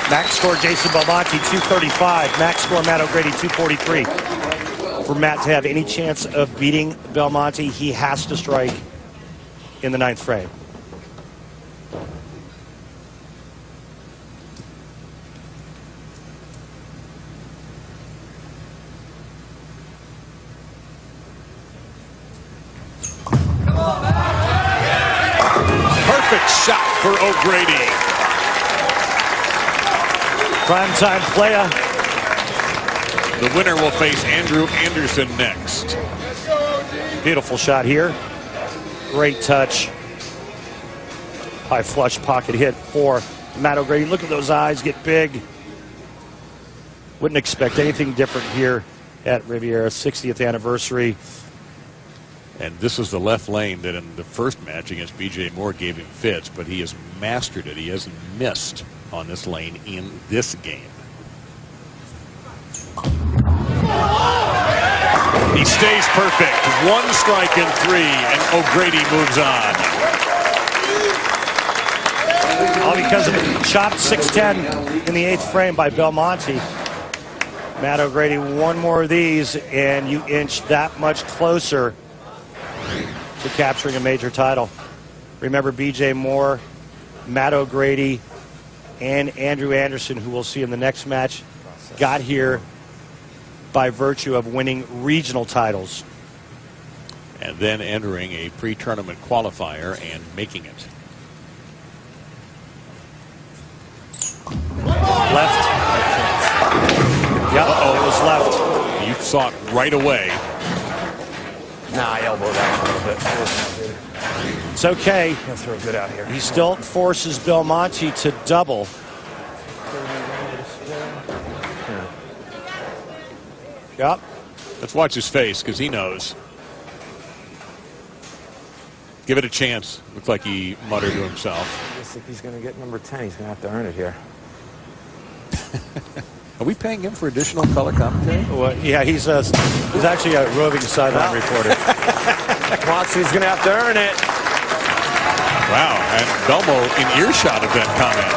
Max score Jason Belmonte 235. Max score Matt O'Grady 243. For Matt to have any chance of beating Belmonte, he has to strike in the 9th frame. Perfect shot for O'Grady. Primetime playa. The winner will face Andrew Anderson next. Beautiful shot here. Great touch. High flush pocket hit for Matt O'Grady. Look at those eyes get big. Wouldn't expect anything different here at Riviera. 60th anniversary. And this is the left lane that in the first match against B.J. Moore gave him fits, but he has mastered it. He hasn't missed on this lane in this game. He stays perfect. 1 strike in 3, and O'Grady moves on. All because of a chopped 610 in the 8th frame by Belmonte. Matt O'Grady, one more of these, and you inch that much closer to capturing a major title. Remember, B.J. Moore, Matt O'Grady, and Andrew Anderson, who we'll see in the next match, got here by virtue of winning regional titles. And then entering a pre-tournament qualifier and making it. Left. Yep, it was left. You saw it right away. Nah, I elbowed that one a little bit. It's okay. He'll throw good out here. He still forces Belmonte to double. Yep. Let's watch his face, because he knows. Give it a chance. Looks like he muttered to himself. I guess if he's going to get number 10, he's going to have to earn it here. Are we paying him for additional color commentary? Well, yeah, he's actually a roving sideline reporter. Watson, he's going to have to earn it. Wow, and Belmo in earshot of that comment.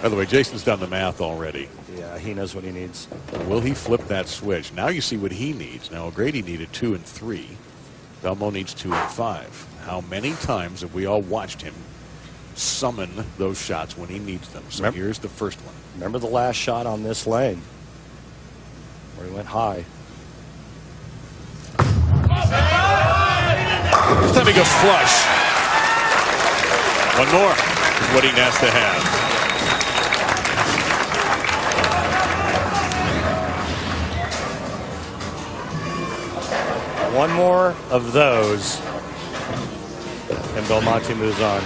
By the way, Jason's done the math already. Yeah, he knows what he needs. Will he flip that switch? Now you see what he needs. Now O'Grady needed 2 and 3. Belmo needs 2 and 5. How many times have we all watched him summon those shots when he needs them? So here's the first one. Remember the last shot on this lane where he went high. This time he goes flush. One more is what he has to have. One more of those, and Belmonte moves on.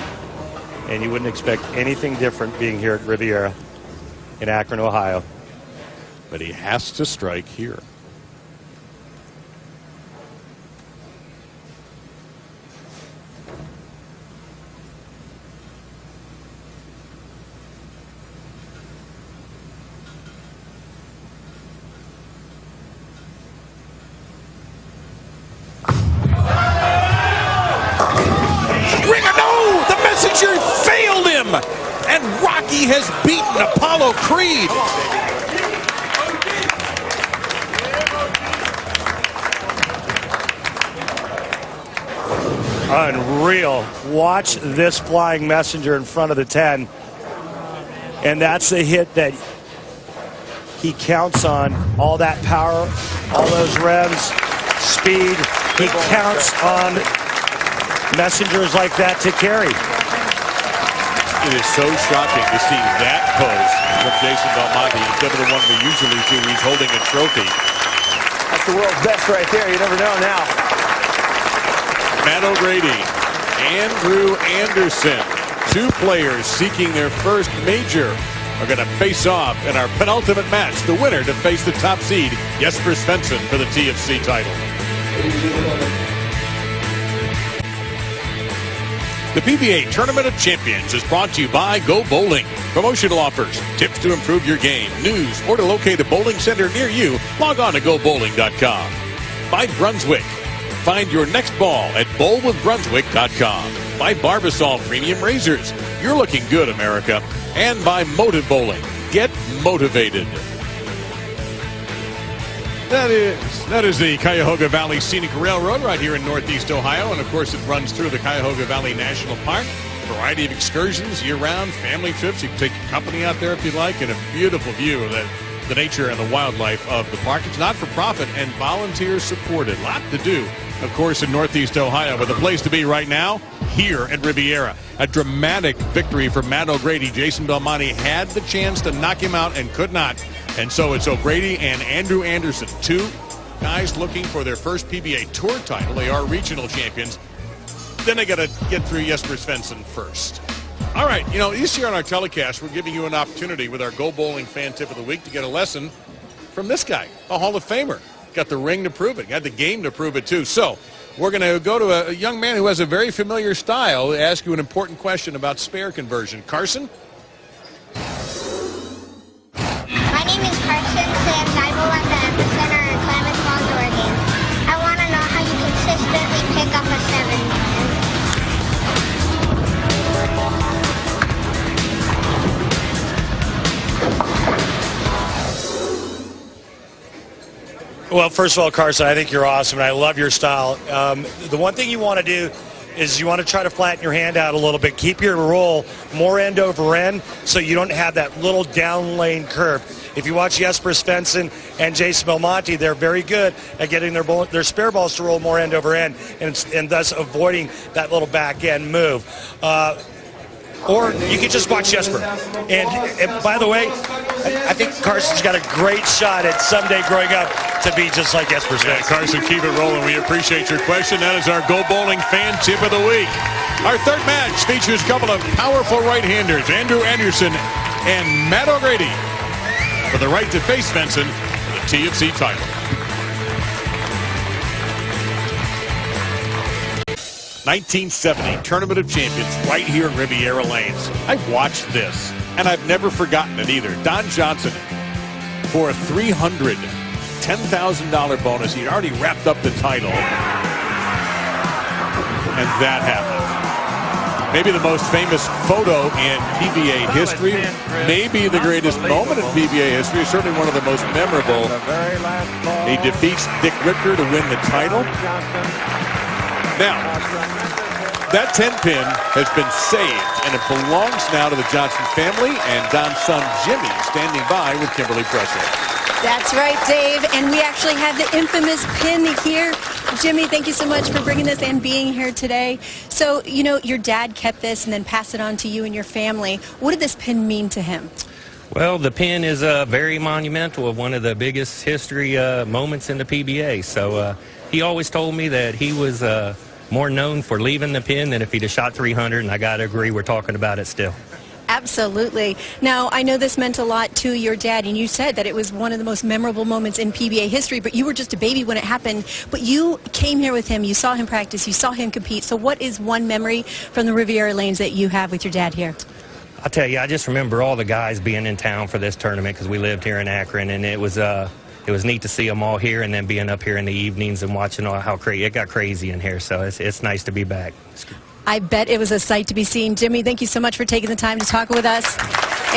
And you wouldn't expect anything different being here at Riviera in Akron, Ohio. But he has to strike here. Failed him, and Rocky has beaten Apollo Creed. Unreal. Watch this flying messenger in front of the 10. And that's a hit that he counts on. All that power, all those revs, speed. He counts on messengers like that to carry. It is so shocking to see that pose from Jason Belmonte instead of the one we usually see. He's holding a trophy. That's the world's best right there. You never know now. Matt O'Grady, Andrew Anderson, two players seeking their first major, are going to face off in our penultimate match. The winner to face the top seed, Jesper Svensson, for the TFC title. The PBA Tournament of Champions is brought to you by Go Bowling. Promotional offers, tips to improve your game, news, or to locate a bowling center near you, log on to gobowling.com. By Brunswick. Find your next ball at bowlwithbrunswick.com. By Barbasol Premium Razors. You're looking good, America. And by Motive Bowling. Get motivated. That is the Cuyahoga Valley Scenic Railroad right here in Northeast Ohio. And, of course, it runs through the Cuyahoga Valley National Park. A variety of excursions year-round, family trips. You can take your company out there if you'd like, and a beautiful view of the nature and the wildlife of the park. It's not-for-profit and volunteer-supported. A lot to do, of course, in Northeast Ohio. But the place to be right now, here at Riviera. A dramatic victory for Matt O'Grady. Jason Belmonte had the chance to knock him out and could not. And so it's O'Grady and Andrew Anderson, two guys looking for their first PBA Tour title. They are regional champions. Then they got to get through Jesper Svensson first. All right, you know, this year on our telecast, we're giving you an opportunity with our Go Bowling Fan Tip of the Week to get a lesson from this guy, a Hall of Famer. Got the ring to prove it, got the game to prove it too. So we're going to go to a young man who has a very familiar style to ask you an important question about spare conversion. Carson? My name is Carson Sims. I bowl at the Epicenter in Klamath Falls, Oregon. I want to know how you consistently pick up a 7. Well, first of all, Carson, I think you're awesome, and I love your style. The one thing you want to do is you want to try to flatten your hand out a little bit. Keep your roll more end over end so you don't have that little down lane curve. If you watch Jesper Svensson and Jason Belmonte, they're very good at getting their spare balls to roll more end over end and thus avoiding that little back end move. Or you can just watch Jesper. And by the way, I think Carson's got a great shot at someday growing up to be just like Jesper Svensson. Yeah, Carson, keep it rolling. We appreciate your question. That is our Go Bowling Fan Tip of the Week. Our third match features a couple of powerful right-handers, Andrew Anderson and Matt O'Grady, for the right to face Svensson for the TFC title. '70 Tournament of Champions right here in Riviera Lanes. I've watched this, and I've never forgotten it either. Don Johnson, for a $310,000 bonus, he'd already wrapped up the title, and that happened. Maybe the most famous photo in PBA history, maybe the greatest moment in PBA history, certainly one of the most memorable. He defeats Dick Ricker to win the title. Now, that 10-pin has been saved, and it belongs now to the Johnson family, and Don's son Jimmy standing by with Kimberly Pressler. That's right, Dave, and we actually have the infamous pin here. Jimmy, thank you so much for bringing this and being here today. So, you know, your dad kept this and then passed it on to you and your family. What did this pin mean to him? Well, the pin is very monumental, of one of the biggest history moments in the PBA. So he always told me that he was more known for leaving the pin than if he'd have shot 300, and I got to agree, we're talking about it still. Absolutely. Now, I know this meant a lot to your dad, and you said that it was one of the most memorable moments in PBA history, but you were just a baby when it happened. But you came here with him, you saw him practice, you saw him compete. So what is one memory from the Riviera Lanes that you have with your dad here? I'll tell you, I just remember all the guys being in town for this tournament because we lived here in Akron, and it was neat to see them all here and then being up here in the evenings and watching how crazy it got crazy in here. So it's nice to be back. I bet it was a sight to be seen. Jimmy, thank you so much for taking the time to talk with us.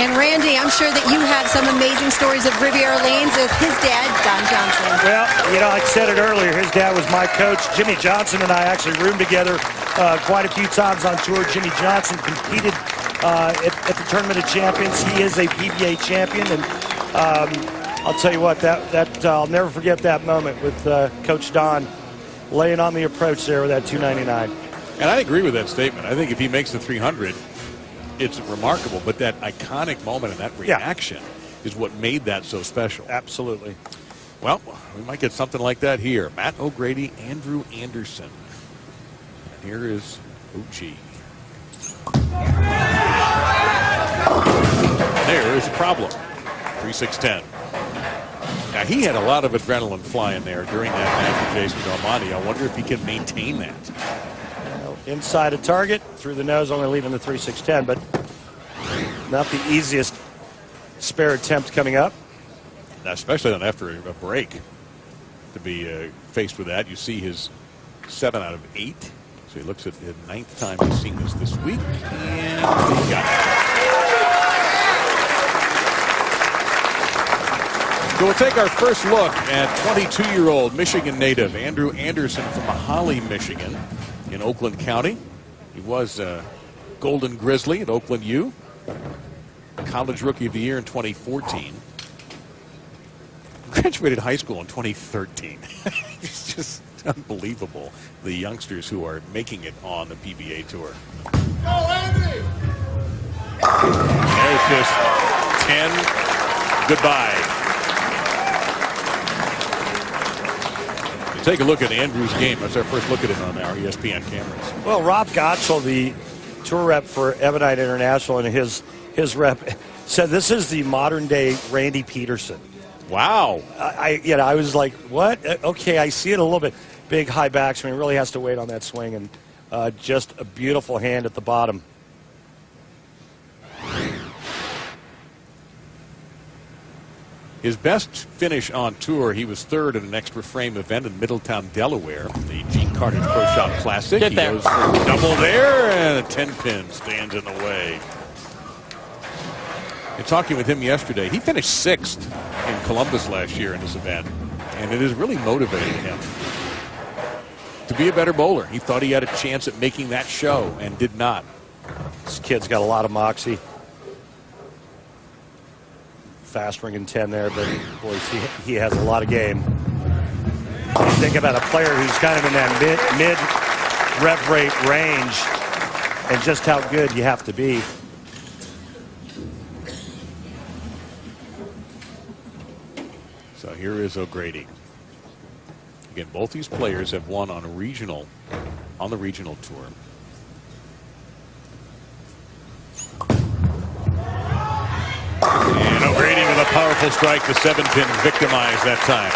And Randy, I'm sure that you have some amazing stories of Riviera Lanes with his dad, Don Johnson. Well, you know, I said it earlier, his dad was my coach. Jimmy Johnson and I actually roomed together quite a few times on tour. Jimmy Johnson competed at the Tournament of Champions. He is a PBA champion, and I'll tell you what, I'll never forget that moment with Coach Don laying on the approach there with that 299. And I agree with that statement. I think if he makes the 300, it's remarkable. But that iconic moment and that reaction is what made that so special. Absolutely. Well, we might get something like that here. Matt O'Grady, Andrew Anderson. And here is OG. There is a problem. 3-6-10. Now, he had a lot of adrenaline flying there during that match with Jason Belmonte. I wonder if he can maintain that. Inside a target, through the nose, only leaving the 3-6-10, but not the easiest spare attempt coming up. Now, especially not after a break, to be faced with that. You see his 7 out of 8. So he looks at the 9th time he's seen this week, and he got it. So we'll take our first look at 22-year-old Michigan native Andrew Anderson from Holly, Michigan, in Oakland County. He was a Golden Grizzly at Oakland U, College Rookie of the Year in 2014. Graduated high school in 2013. It's just unbelievable, the youngsters who are making it on the PBA Tour. Go, Andy! There's just 10 goodbye. Take a look at Andrew's game. That's our first look at it on our ESPN cameras. Well, Rob Gottschall, the tour rep for Ebonite International, and his rep said this is the modern-day Randy Peterson. Wow. I was like, what? Okay, I see it a little bit. Big high backswing. Really has to wait on that swing, and just a beautiful hand at the bottom. His best finish on tour, he was 3rd at an extra frame event in Middletown, Delaware, the Gene Carter's Pro Shop Classic. Get he there. goes for a double there, and a 10-pin stands in the way. In talking with him yesterday, he finished 6th in Columbus last year in this event, and it is really motivating him to be a better bowler. He thought he had a chance at making that show and did not. This kid's got a lot of moxie. Fast ringing 10 there, but boy, he has a lot of game. You think about a player who's kind of in that mid rev rate range and just how good you have to be. So here is O'Grady. Again, both these players have won on the regional tour. And O'Grady with a powerful strike, the 7-pin victimized that time.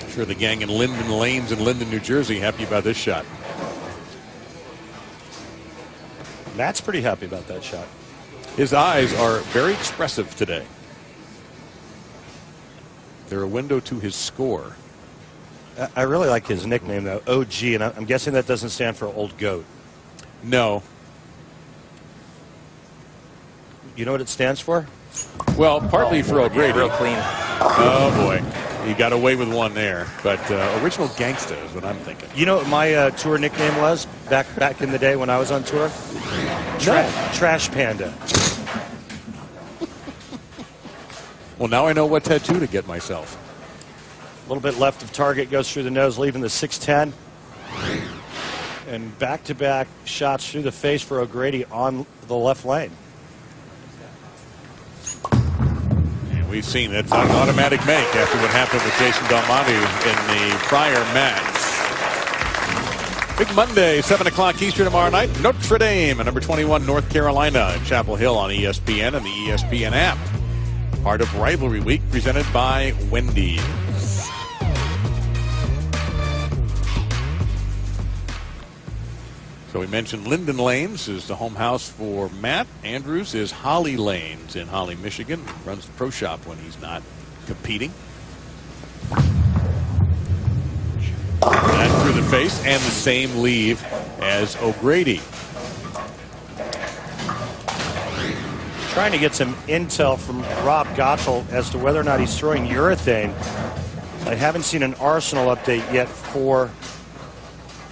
I'm sure the gang in Linden Lanes in Linden, New Jersey, happy about this shot. Matt's pretty happy about that shot. His eyes are very expressive today. They're a window to his score. I really like his nickname, though, OG, and I'm guessing that doesn't stand for Old Goat. No. You know what it stands for? Well, partly for O'Grady. Real clean. Oh, boy. He got away with one there. But original gangsta is what I'm thinking. You know what my tour nickname was back in the day when I was on tour? Trash Panda. Well, now I know what tattoo to get myself. A little bit left of target, goes through the nose, leaving the 6-10. And back-to-back shots through the face for O'Grady on the left lane. And We've seen that's an automatic make after what happened with Jason Belmonte in the prior match. Big Monday, 7 o'clock Eastern tomorrow night. Notre Dame, number 21, North Carolina, at Chapel Hill on ESPN and the ESPN app. Part of Rivalry Week presented by Wendy's. So we mentioned Linden Lanes is the home house for Matt. Andrews is Holly Lanes in Holly, Michigan. Runs the pro shop when he's not competing. That through the face and the same leave as O'Grady. Trying to get some intel from Rob Gottschall as to whether or not he's throwing urethane. I haven't seen an Arsenal update yet for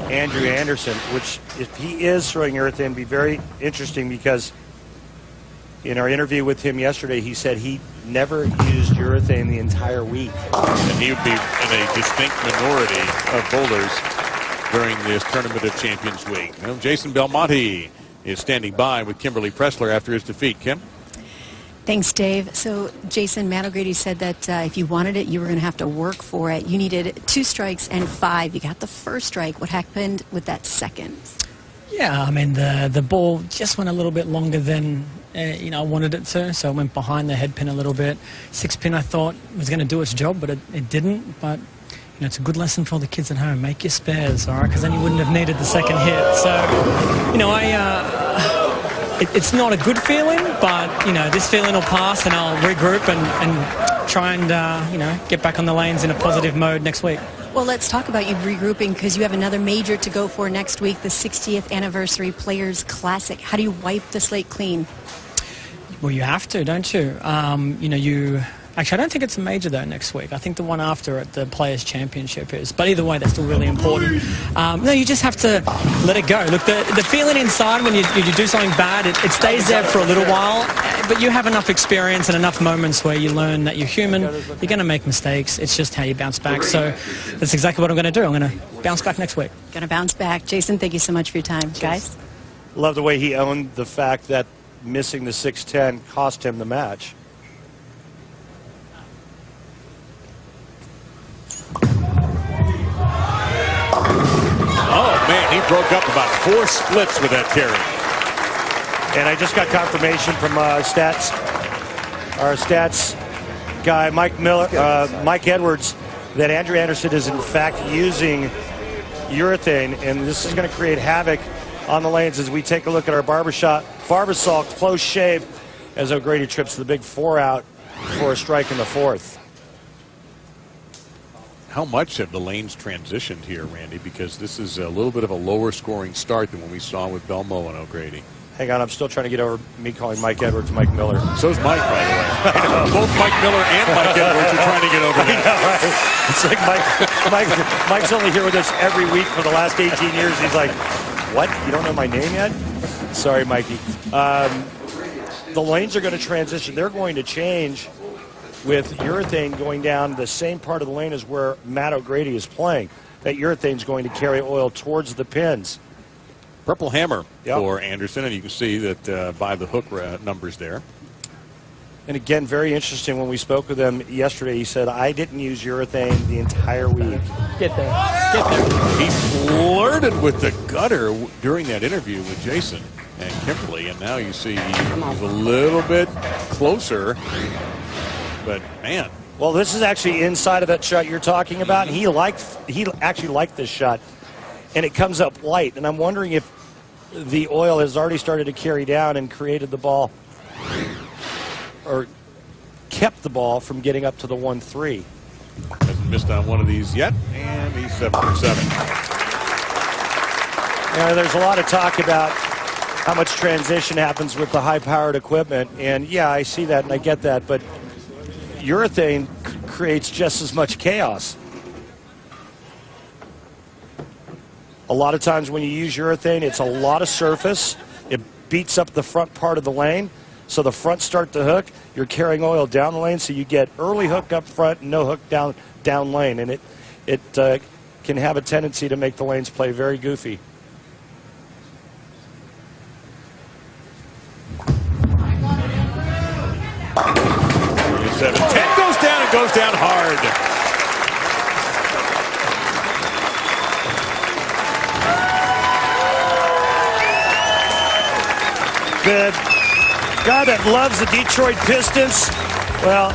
Andrew Anderson, which if he is throwing urethane, it'd be very interesting because in our interview with him yesterday, he said he never used urethane the entire week. And he would be in a distinct minority of bowlers during this Tournament of Champions week. Well, Jason Belmonte is standing by with Kimberly Pressler after his defeat. Kim? Thanks, Dave. So, Jason, Matt O'Grady said that if you wanted it, you were going to have to work for it. You needed 2 strikes and 5. You got the first strike. What happened with that second? Yeah, I mean, the ball just went a little bit longer than I wanted it to, so it went behind the head pin a little bit. 6-pin I thought was going to do its job, but it didn't. But it's a good lesson for all the kids at home. Make your spares, all right? Because then you wouldn't have needed the second hit. So, it's not a good feeling, but this feeling will pass, and I'll regroup and try and get back on the lanes in a positive mode next week. Well, let's talk about you regrouping because you have another major to go for next week, the 60th Anniversary Players Classic. How do you wipe the slate clean? Well, you have to, don't you? Actually, I don't think it's a major, though, next week. I think the one after at the Players' Championship is. But either way, that's still really important. No, you just have to let it go. Look, the feeling inside when you do something bad, it stays there for a little while. But you have enough experience and enough moments where you learn that you're human. You're going to make mistakes. It's just how you bounce back. So that's exactly what I'm going to do. I'm going to bounce back next week. Going to bounce back. Jason, thank you so much for your time. Guys? Love the way he owned the fact that missing the 6-10 cost him the match. Oh, man, he broke up about 4 splits with that carry. And I just got confirmation from our stats guy, Mike Edwards, that Andrew Anderson is in fact using urethane, and this is going to create havoc on the lanes as we take a look at our Barbasol close shave as O'Grady trips the big 4 out for a strike in the 4th. How much have the lanes transitioned here, Randy? Because this is a little bit of a lower scoring start than what we saw with Belmo and O'Grady. Hang on, I'm still trying to get over me calling Mike Edwards Mike Miller. So's Mike, by the way. I know. Both Mike Miller and Mike Edwards are trying to get over that. I know, right? It's like Mike's only here with us every week for the last 18 years. He's like, what? You don't know my name yet? Sorry, Mikey. The lanes are going to transition. They're going to change with urethane going down the same part of the lane as where Matt O'Grady is playing. That urethane is going to carry oil towards the pins. Purple hammer for Anderson, and you can see that by the hook numbers there. And again, very interesting, when we spoke with him yesterday, he said, I didn't use urethane the entire week. Get there. Get there. He flirted with the gutter during that interview with Jason and Kimberly, and now you see he's a little bit closer. But, man. Well, this is actually inside of that shot you're talking about. He actually liked this shot, and it comes up light. And I'm wondering if the oil has already started to carry down and created the ball, or kept the ball from getting up to the 1-3. Hasn't missed on one of these yet, and he's 7 for 7. There's a lot of talk about how much transition happens with the high-powered equipment, and yeah, I see that and I get that, but urethane creates just as much chaos. A lot of times when you use urethane, it's a lot of surface. It beats up the front part of the lane, so the front start to hook. You're carrying oil down the lane, so you get early hook up front and no hook down lane, and it can have a tendency to make the lanes play very goofy. 17 bid. Guy that loves the Detroit Pistons. Well,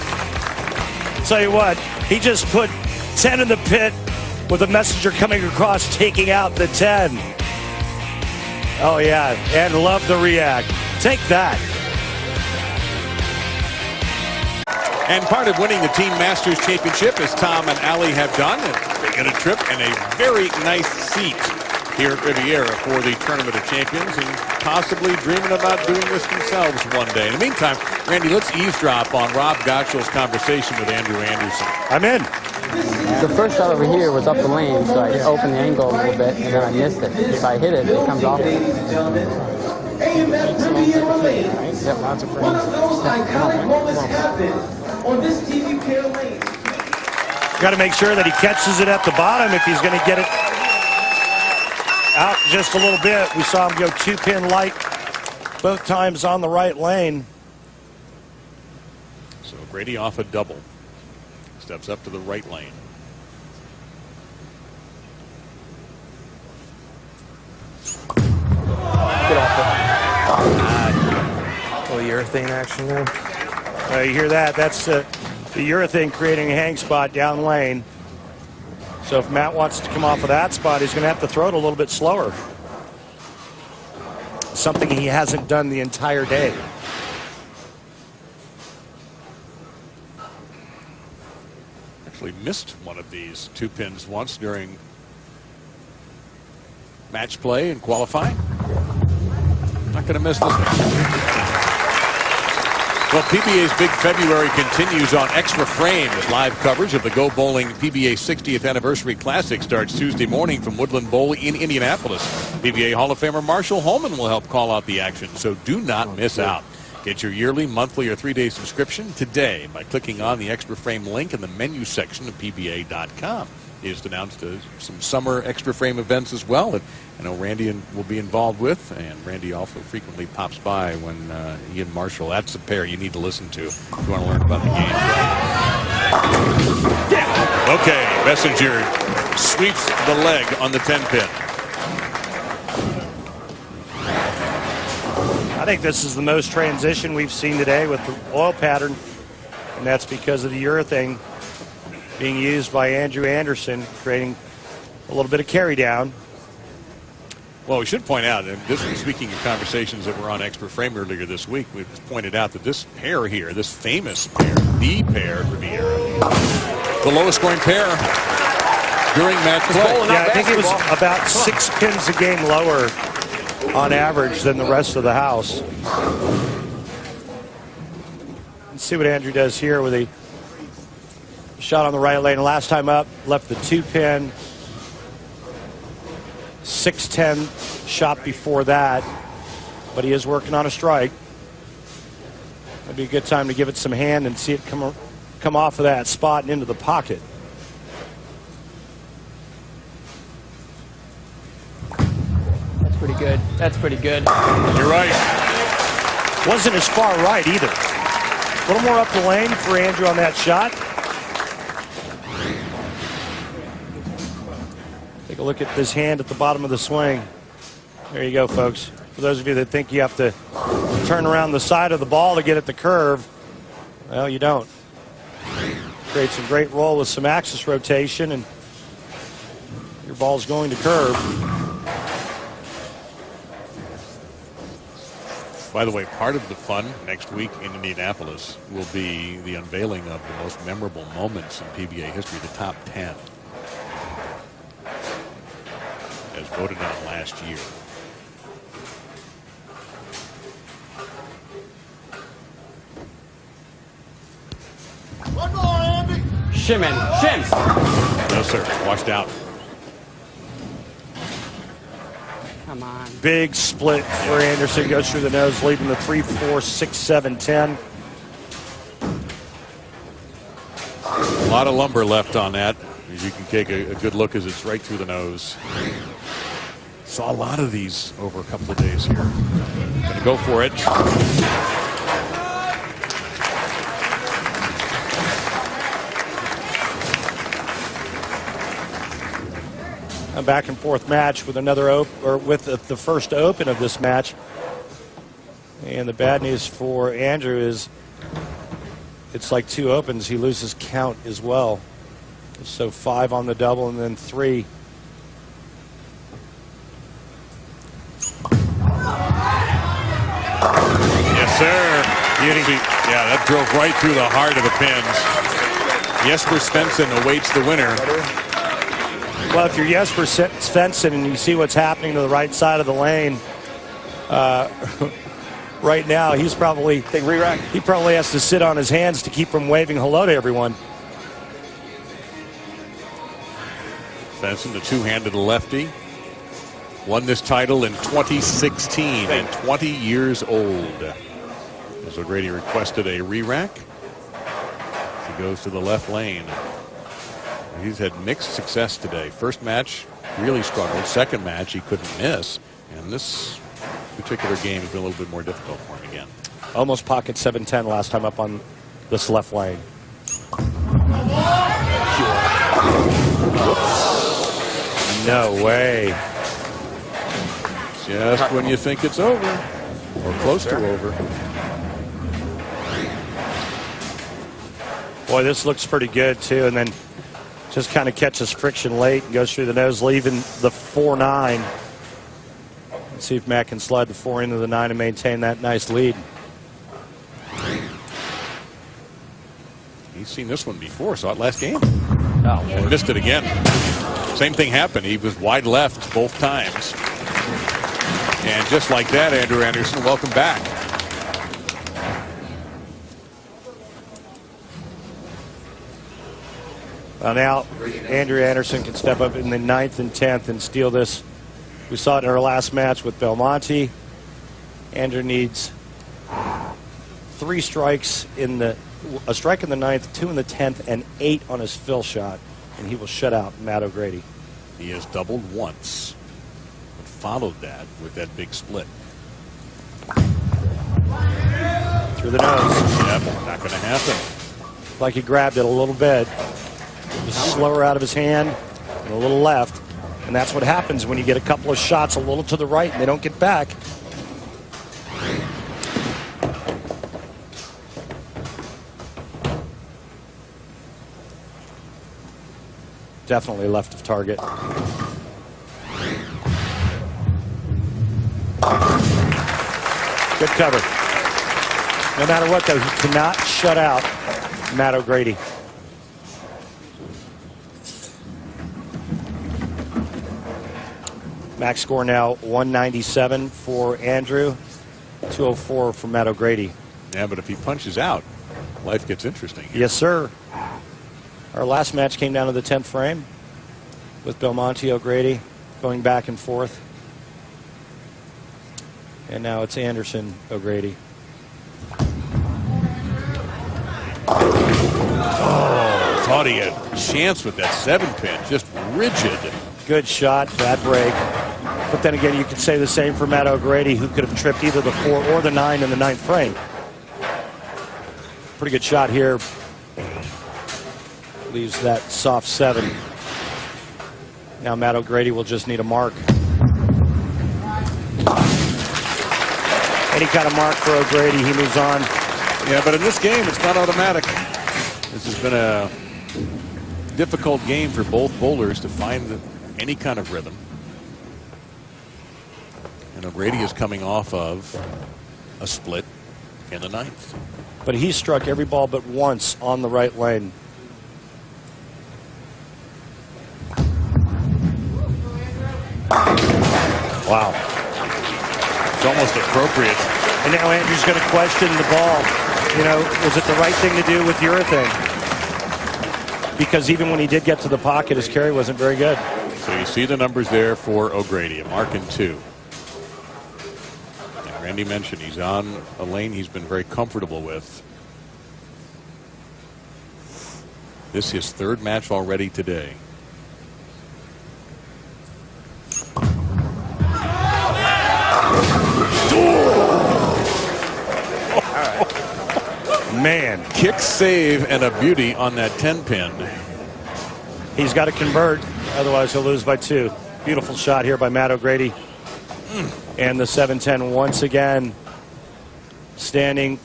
tell you what, he just put 10 in the pit with a messenger coming across, taking out the 10. Oh, yeah, and love the react. Take that. And part of winning the Team Masters Championship, as Tom and Allie have done, they get a trip and a very nice seat here at Riviera for the Tournament of Champions, and possibly dreaming about doing this themselves one day. In the meantime, Randy, let's eavesdrop on Rob Gottschall's conversation with Andrew Anderson. I'm in. The first shot over here was up the lane, so I opened the angle a little bit, and then I missed it. If I hit it, it comes off. AMF Riviera Lanes. Yep, lots of frames. On this PBA Lanes. Got to make sure that he catches it at the bottom if he's going to get it out just a little bit. We saw him go 2-pin light both times on the right lane. So Grady off a double. Steps up to the right lane. Get off it. Little urethane action there. You hear that? That's the urethane creating a hang spot down lane. So if Matt wants to come off of that spot, he's going to have to throw it a little bit slower. Something he hasn't done the entire day. Actually missed one of these 2 pins once during match play and qualifying. Not going to miss this one. Well, PBA's Big February continues on Extra Frame as live coverage of the Go Bowling PBA 60th Anniversary Classic starts Tuesday morning from Woodland Bowl in Indianapolis. PBA Hall of Famer Marshall Holman will help call out the action, so do not miss out. Get your yearly, monthly, or 3-day subscription today by clicking on the Extra Frame link in the menu section of PBA.com. He has announced some summer Extra Frame events as well that I know Randy will be involved with, and Randy also frequently pops by when he and Marshall. That's a pair you need to listen to if you want to learn about the game. Okay, Messenger sweeps the leg on the 10-pin. I think this is the most transition we've seen today with the oil pattern, and that's because of the urethane being used by Andrew Anderson, creating a little bit of carry down. Well, we should point out, and this is speaking of conversations that were on Extra Frame earlier this week, we pointed out that this pair here, this famous pair, the pair at Riviera, the lowest scoring pair during match play. Yeah, I think it was about 6 pins a game lower on average than the rest of the house. Let's see what Andrew does here with a shot on the right lane. Last time up, left the 2-pin. 6-10 shot before that, but he is working on a strike. That'd be a good time to give it some hand and see it come off of that spot and into the pocket. That's pretty good. That's pretty good. You're right. Wasn't as far right either. A little more up the lane for Andrew on that shot. Take a look at this hand at the bottom of the swing. There you go, folks. For those of you that think you have to turn around the side of the ball to get at the curve, well, you don't. Creates a great roll with some axis rotation, and your ball's going to curve. By the way, part of the fun next week in Indianapolis will be the unveiling of the most memorable moments in PBA history, the top 10. As voted on last year. One more, Andy. Shimmin. Shim. No, sir. Washed out. Come on. Big split where Anderson goes through the nose, leaving the 3, 4, 6, 7, 10. A lot of lumber left on that. As you can take a good look as it's right through the nose. Saw a lot of these over a couple of days here. Gonna go for it. A back and forth match with another with the first open of this match. And the bad news for Andrew is it's like 2 opens. He loses count as well. So 5 on the double and then 3. Yes, sir. Beauty. Yeah, that drove right through the heart of the pins. Jesper Svensson awaits the winner. Well, if you're Jesper Svensson and you see what's happening to the right side of the lane, right now he's probably he probably has to sit on his hands to keep from waving hello to everyone. Svensson, the two-handed lefty, won this title in 2016 and 20 years old. As O'Grady requested a re-rack, he goes to the left lane. He's had mixed success today. First match really struggled. Second match he couldn't miss, and this particular game has been a little bit more difficult for him again. Almost pocket 710 last time up on this left lane. No way. Just when you think it's over, or close to over. Boy, this looks pretty good too, and then just kind of catches friction late and goes through the nose, leaving the 4-9. Let's see if Matt can slide the 4 into the 9 and maintain that nice lead. He's seen this one before, saw it last game. Oh, and missed it again. Same thing happened. He was wide left both times. And just like that, Andrew Anderson, welcome back. Well, now Andrew Anderson can step up in the 9th and 10th and steal this. We saw it in our last match with Belmonte. Andrew needs 3 strikes in the a strike in the 9th, 2 in the 10th, and 8 on his fill shot, and he will shut out Matt O'Grady. He has doubled once, but followed that with that big split. Through the nose. Yep, not going to happen. Like he grabbed it a little bit. It was slower out of his hand and a little left. And that's what happens when you get a couple of shots a little to the right and they don't get back. Definitely left of target. Good cover. No matter what, though, he cannot shut out Matt O'Grady. Max score now 197 for Andrew, 204 for Matt O'Grady. Yeah, but if he punches out, life gets interesting here. Yes, sir. Our last match came down to the 10th frame with Belmonte O'Grady going back and forth. And now it's Anderson O'Grady. Oh, thought he had a chance with that 7-pin, just rigid. Good shot, bad break. But then again, you could say the same for Matt O'Grady, who could have tripped either the 4 or the 9 in the 9th frame. Pretty good shot here. Leaves that soft 7. Now Matt O'Grady will just need a mark. Any kind of mark for O'Grady, he moves on. Yeah, but in this game, it's not automatic. This has been a difficult game for both bowlers to find any kind of rhythm. And O'Grady is coming off of a split in the 9th. But he struck every ball but once on the right lane. Wow. It's almost appropriate. And now Andrew's going to question the ball. You know, was it the right thing to do with urethane? Because even when he did get to the pocket, his carry wasn't very good. So you see the numbers there for O'Grady, a mark in 2. And Randy mentioned he's on a lane he's been very comfortable with. This is his 3rd match already today. Man. Kick save and a beauty on that 10-pin. He's got to convert, otherwise he'll lose by 2. Beautiful shot here by Matt O'Grady. And the 7-10 once again. standing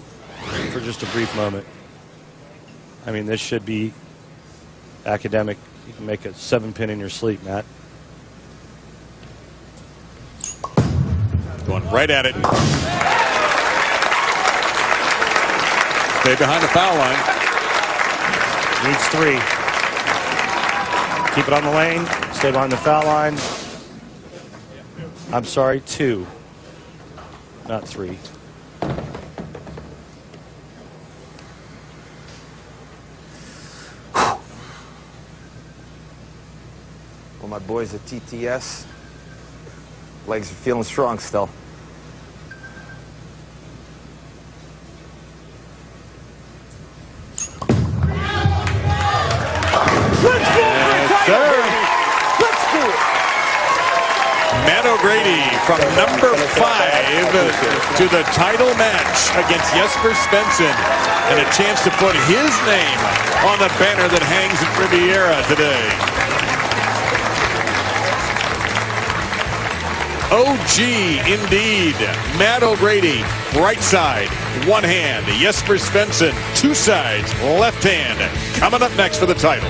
for just a brief moment. I mean, this should be academic. You can make a 7-pin in your sleep, Matt. Going right at it. Stay behind the foul line. Needs 3. Keep it on the lane. Stay behind the foul line. I'm sorry, 2. Not 3. Well, my boys at TTS, legs are feeling strong still. Matt O'Grady from number 5 to the title match against Jesper Svensson, and a chance to put his name on the banner that hangs at Riviera today. OG indeed. Matt O'Grady, right side, one hand. Jesper Svensson, 2 sides, left hand. Coming up next for the title.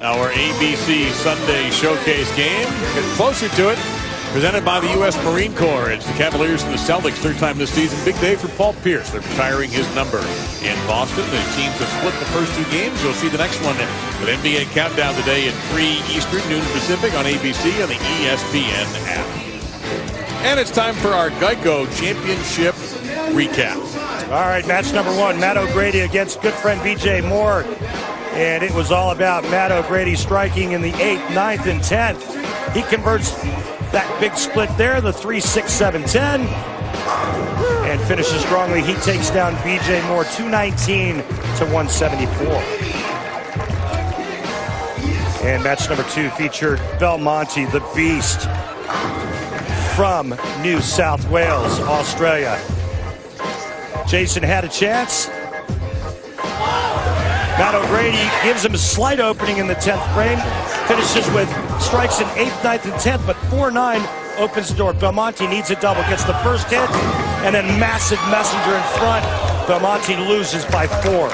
Our ABC Sunday Showcase game. Get closer to it. Presented by the U.S. Marine Corps. It's the Cavaliers and the Celtics, 3rd time this season. Big day for Paul Pierce. They're retiring his number in Boston. The teams have split the first 2 games. You'll see the next one with NBA Countdown today at 3 Eastern, noon Pacific on ABC on the ESPN app. And it's time for our Geico Championship recap. All right, match number 1, Matt O'Grady against good friend BJ Moore. And it was all about Matt O'Grady striking in the 8th, 9th, and 10th. He converts that big split there, the 3, 6, 7, 10. And finishes strongly. He takes down BJ Moore 219 to 174. And match number 2 featured Belmonte, the Beast, from New South Wales, Australia. Jason had a chance. Matt O'Grady gives him a slight opening in the 10th frame. Finishes with strikes in 8th, 9th, and 10th, but 4-9 opens the door. Belmonte needs a double, gets the first hit, and then massive messenger in front. Belmonte loses by 4.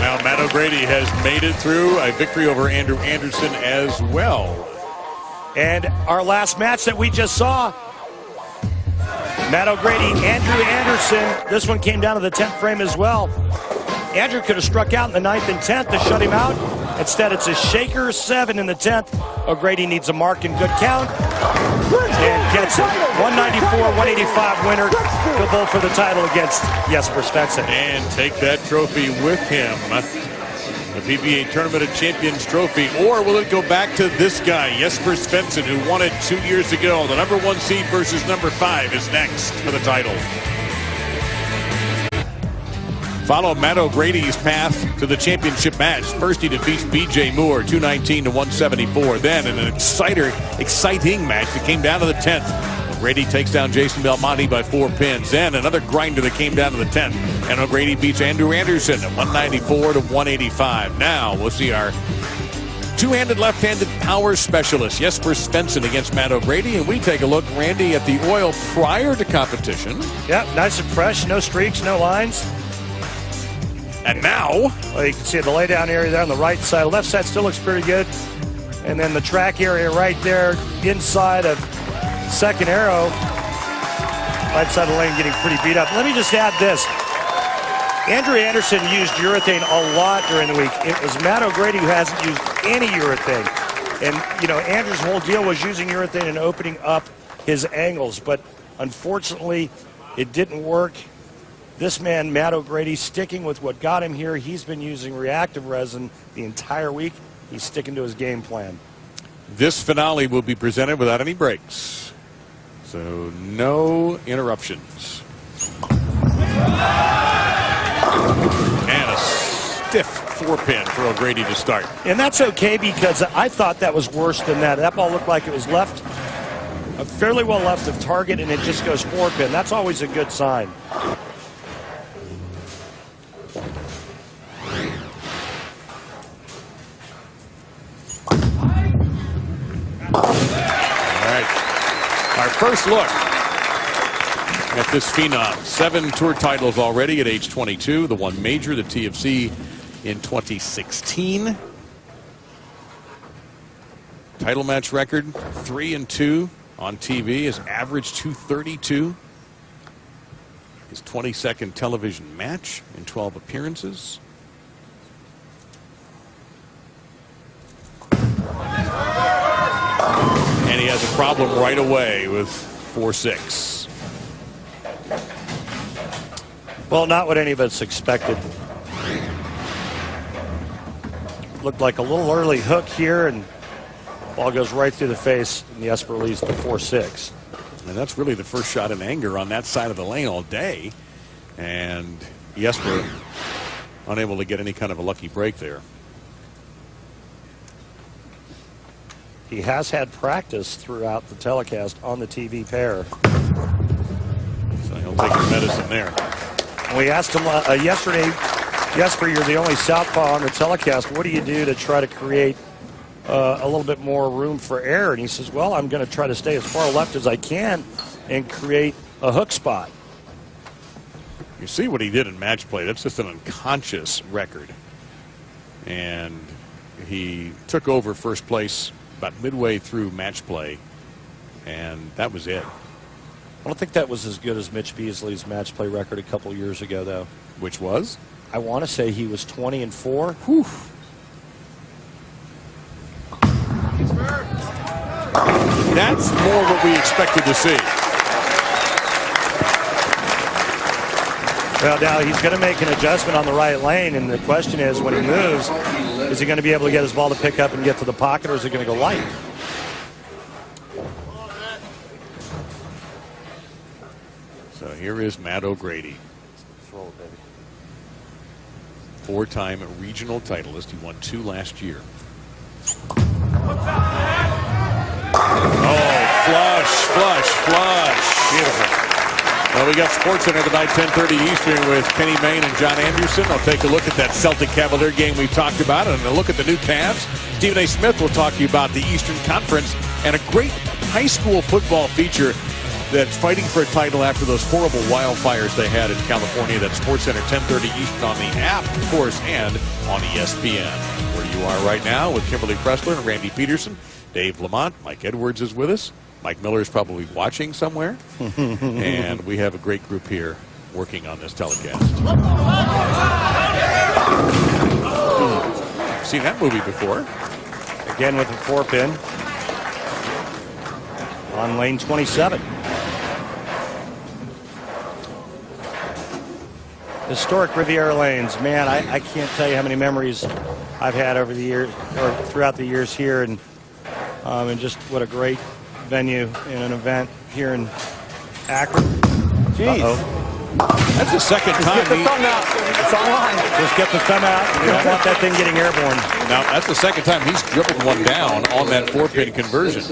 Now Matt O'Grady has made it through a victory over Andrew Anderson as well. And our last match that we just saw, Matt O'Grady, Andrew Anderson. This one came down to the 10th frame as well. Andrew could have struck out in the 9th and 10th to shut him out. Instead, it's a shaker 7 in the 10th. O'Grady needs a mark and good count. And gets it. 194-185 winner. Go bowl for the title against Jesper Svensson. And take that trophy with him. The PBA Tournament of Champions trophy. Or will it go back to this guy, Jesper Svensson, who won it 2 years ago? The number 1 seed versus number 5 is next for the title. Follow Matt O'Grady's path to the championship match. First, he defeats BJ Moore, 219 to 174. Then, in an exciting match that came down to the 10th, O'Grady takes down Jason Belmonte by 4 pins. Then, another grinder that came down to the 10th, and O'Grady beats Andrew Anderson at 194 to 185. Now, we'll see our two-handed, left-handed power specialist, Jesper Svensson, against Matt O'Grady. And we take a look, Randy, at the oil prior to competition. Yep, nice and fresh, no streaks, no lines. And now, well, you can see the laydown area there on the right side. Left side still looks pretty good. And then the track area right there inside of second arrow. Right side of the lane getting pretty beat up. Let me just add this. Andrew Anderson used urethane a lot during the week. It was Matt O'Grady who hasn't used any urethane. And, you know, Andrew's whole deal was using urethane and opening up his angles. But unfortunately, it didn't work. This man, Matt O'Grady, sticking with what got him here. He's been using reactive resin the entire week. He's sticking to his game plan. This finale will be presented without any breaks. So no interruptions. And a stiff 4-pin for O'Grady to start. And that's okay, because I thought that was worse than that. That ball looked like it was left, fairly well left of target, and it just goes 4-pin. That's always a good sign. first look at this phenom. 7 tour titles already at age 22. The one major, the TFC in 2016. Title match record 3-2 on TV. His average 232. His 22nd television match in 12 appearances. And he has a problem right away with 4-6. Well, not what any of us expected. Looked like a little early hook here, and ball goes right through the face, and Jesper leads to 4-6. And that's really the first shot in anger on that side of the lane all day. And Jesper unable to get any kind of a lucky break there. He has had practice throughout the telecast on the TV pair. So he'll take his medicine there. We asked him yesterday, Jesper, you're the only southpaw on the telecast. What do you do to try to create a little bit more room for error? And he says, well, I'm going to try to stay as far left as I can and create a hook spot. You see what he did in match play. That's just an unconscious record. And he took over first place about midway through match play, and that was it. I don't think that was as good as Mitch Beasley's match play record a couple years ago, though. Which was? I want to say he was 20-4. Whew. That's more what we expected to see. Well, now he's going to make an adjustment on the right lane, and the question is, when he moves, is he going to be able to get his ball to pick up and get to the pocket, or is it going to go light? So here is Matt O'Grady. 4-time regional titleist. He won 2 last year. Oh, flush. Beautiful. Well, we got SportsCenter tonight, 10:30 Eastern, with Kenny Mayne and John Anderson. I'll take a look at that Celtic Cavalier game we've talked about, and a look at the new Cavs. Stephen A. Smith will talk to you about the Eastern Conference and a great high school football feature that's fighting for a title after those horrible wildfires they had in California. That's SportsCenter, 10:30 Eastern on the app, of course, and on ESPN. Where you are right now with Kimberly Pressler and Randy Peterson. Dave Lamont, Mike Edwards is with us. Mike Miller is probably watching somewhere. And we have a great group here working on this telecast. Seen that movie before. Again with a 4-pin on lane 27. Historic Riviera Lanes. Man, I can't tell you how many memories I've had over the years, or throughout the years here, and just what a great venue in an event here in Akron. Jeez. That's the second time. Get the thumb out. It's online. Just get the thumb out. You don't want that thing getting airborne. Now, that's the second time he's dribbled one down on that 4-pin conversion.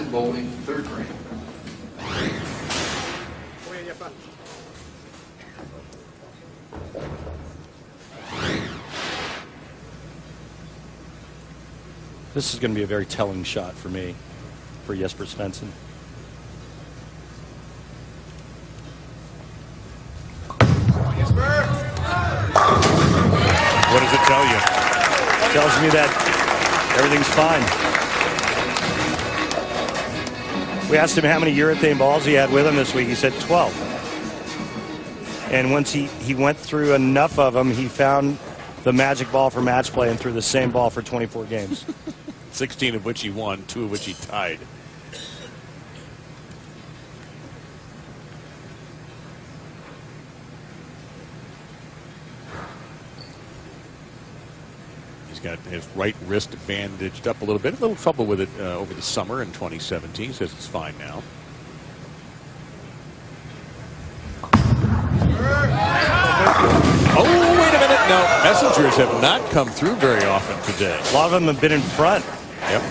This is going to be a very telling shot for me, for Jesper Svensson. What does it tell you? It tells me that everything's fine. We asked him how many urethane balls he had with him this week. He said 12. And once he went through enough of them, he found the magic ball for match play and threw the same ball for 24 games. 16 of which he won, 2 of which he tied. He's got his right wrist bandaged up a little bit. A little trouble with it over the summer in 2017. He says it's fine now. Oh, wait a minute. No, messengers have not come through very often today. A lot of them have been in front. Yep.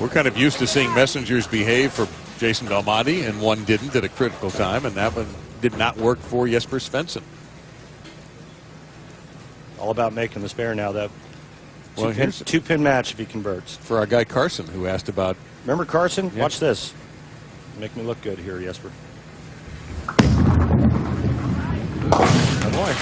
We're kind of used to seeing messengers behave for Jason Belmonte, and one didn't at a critical time, and that one did not work for Jesper Svensson. All about making the spare now, though. Well, here's Two-pin match if he converts. for our guy Carson, who asked about. Remember Carson? Yeah. Watch this. Make me look good here, Jesper. Oh boy.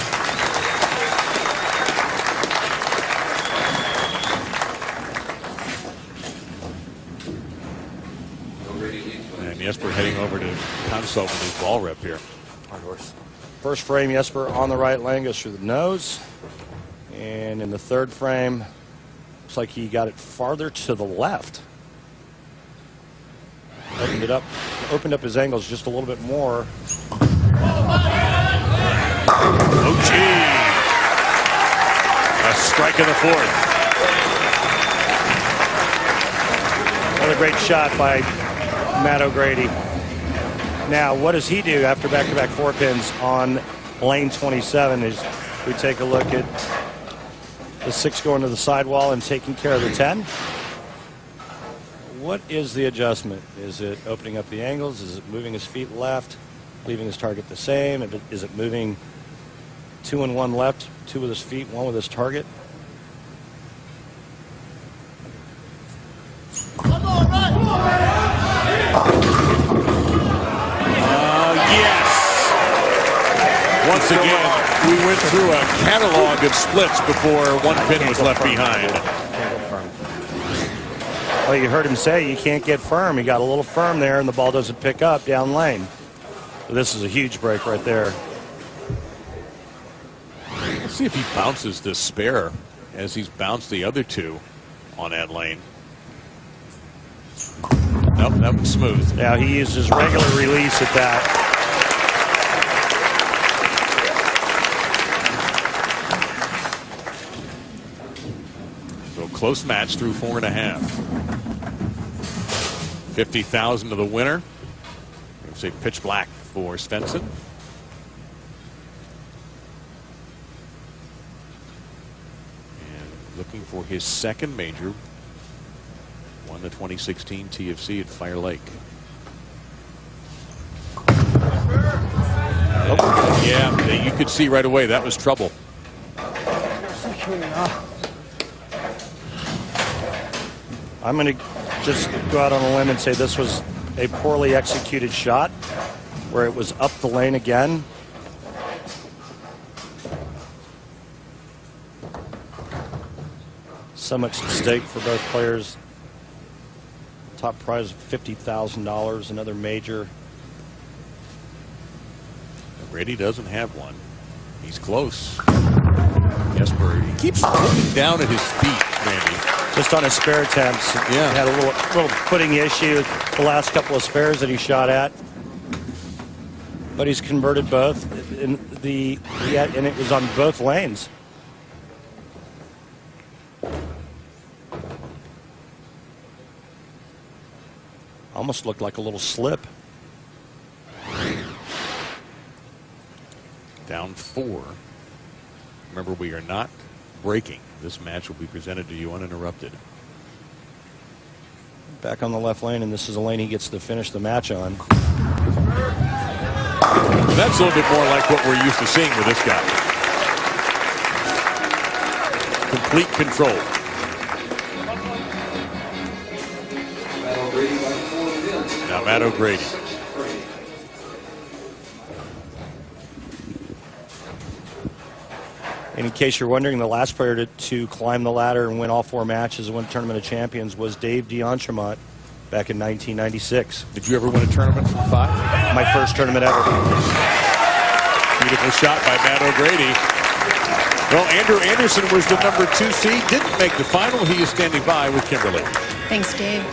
And Jesper heading over to consult with his ball rep here. Hard horse. First frame, Jesper on the right lane goes through the nose. And in the third frame, looks like he got it farther to the left. Opened up his angles just a little bit more. Oh, gee. A strike in the fourth. Another great shot by Matt O'Grady. Now, what does he do after back-to-back 4-pins on lane 27? Is we take a look at the 6 going to the sidewall and taking care of the 10. What is the adjustment? Is it opening up the angles? Is it moving his feet left, leaving his target the same? Is it moving 2 and 1 left, 2 with his feet, 1 with his target? Yes. Once again, we went through a catalog of splits before one pin was left behind. Well, you heard him say you can't get firm. He got a little firm there, and the ball doesn't pick up down lane. So this is a huge break right there. Let's see if he bounces this spare as he's bounced the other 2 on that lane. Nope, that was smooth. Now he used his regular release at that. So close match through 4.5. 50,000 to the winner. Let's say pitch black for Svensson. And looking for his second major. Won the 2016 TFC at Fire Lake. Oh, yeah, you could see right away that was trouble. I'm going to just go out on a limb and say this was a poorly executed shot where it was up the lane again. So much at stake for both players. Top prize of $50,000, another major. Brady doesn't have one. He's close. Jesper, he keeps looking down at his feet, Randy. Just on his spare attempts. Yeah. He had a little footing issue the last couple of spares that he shot at. But he's converted both, and it was on both lanes. Almost looked like a little slip. Down 4. Remember, we are not breaking. This match will be presented to you uninterrupted. Back on the left lane, and this is a lane he gets to finish the match on. That's a little bit more like what we're used to seeing with this guy. Complete control. Now Matt O'Grady. And in case you're wondering, the last player to climb the ladder and win all 4 matches and win Tournament of Champions was Dave d'Entremont back in 1996. Did you ever win a tournament from 5? My first tournament ever. Beautiful shot by Matt O'Grady. Well, Andrew Anderson was the number 2 seed. Didn't make the final. He is standing by with Kimberly. Thanks, Dave.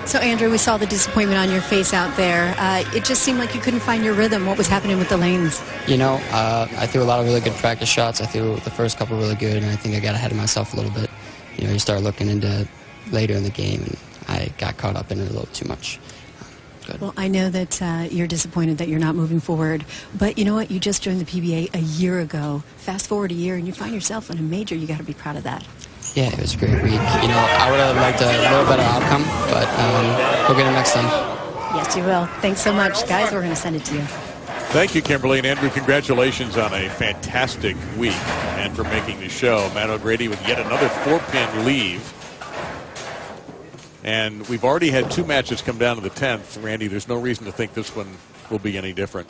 So, Andrew, we saw the disappointment on your face out there. It just seemed like you couldn't find your rhythm. What was happening with the lanes? You know, I threw a lot of really good practice shots. I threw the first couple really good, and I think I got ahead of myself a little bit. You know, you start looking into later in the game, and I got caught up in it a little too much. Good. Well, I know that you're disappointed that you're not moving forward, but you know what? You just joined the PBA a year ago. Fast forward a year, and you find yourself in a major. You got to be proud of that. Yeah, it was a great week. You know, I would have liked a little better outcome, but we'll get it next time. Yes, you will. Thanks so much. Guys, we're going to send it to you. Thank you, Kimberly and Andrew. Congratulations on a fantastic week and for making the show. Matt O'Grady with yet another 4-pin leave. And we've already had 2 matches come down to the 10th. Randy, there's no reason to think this one will be any different.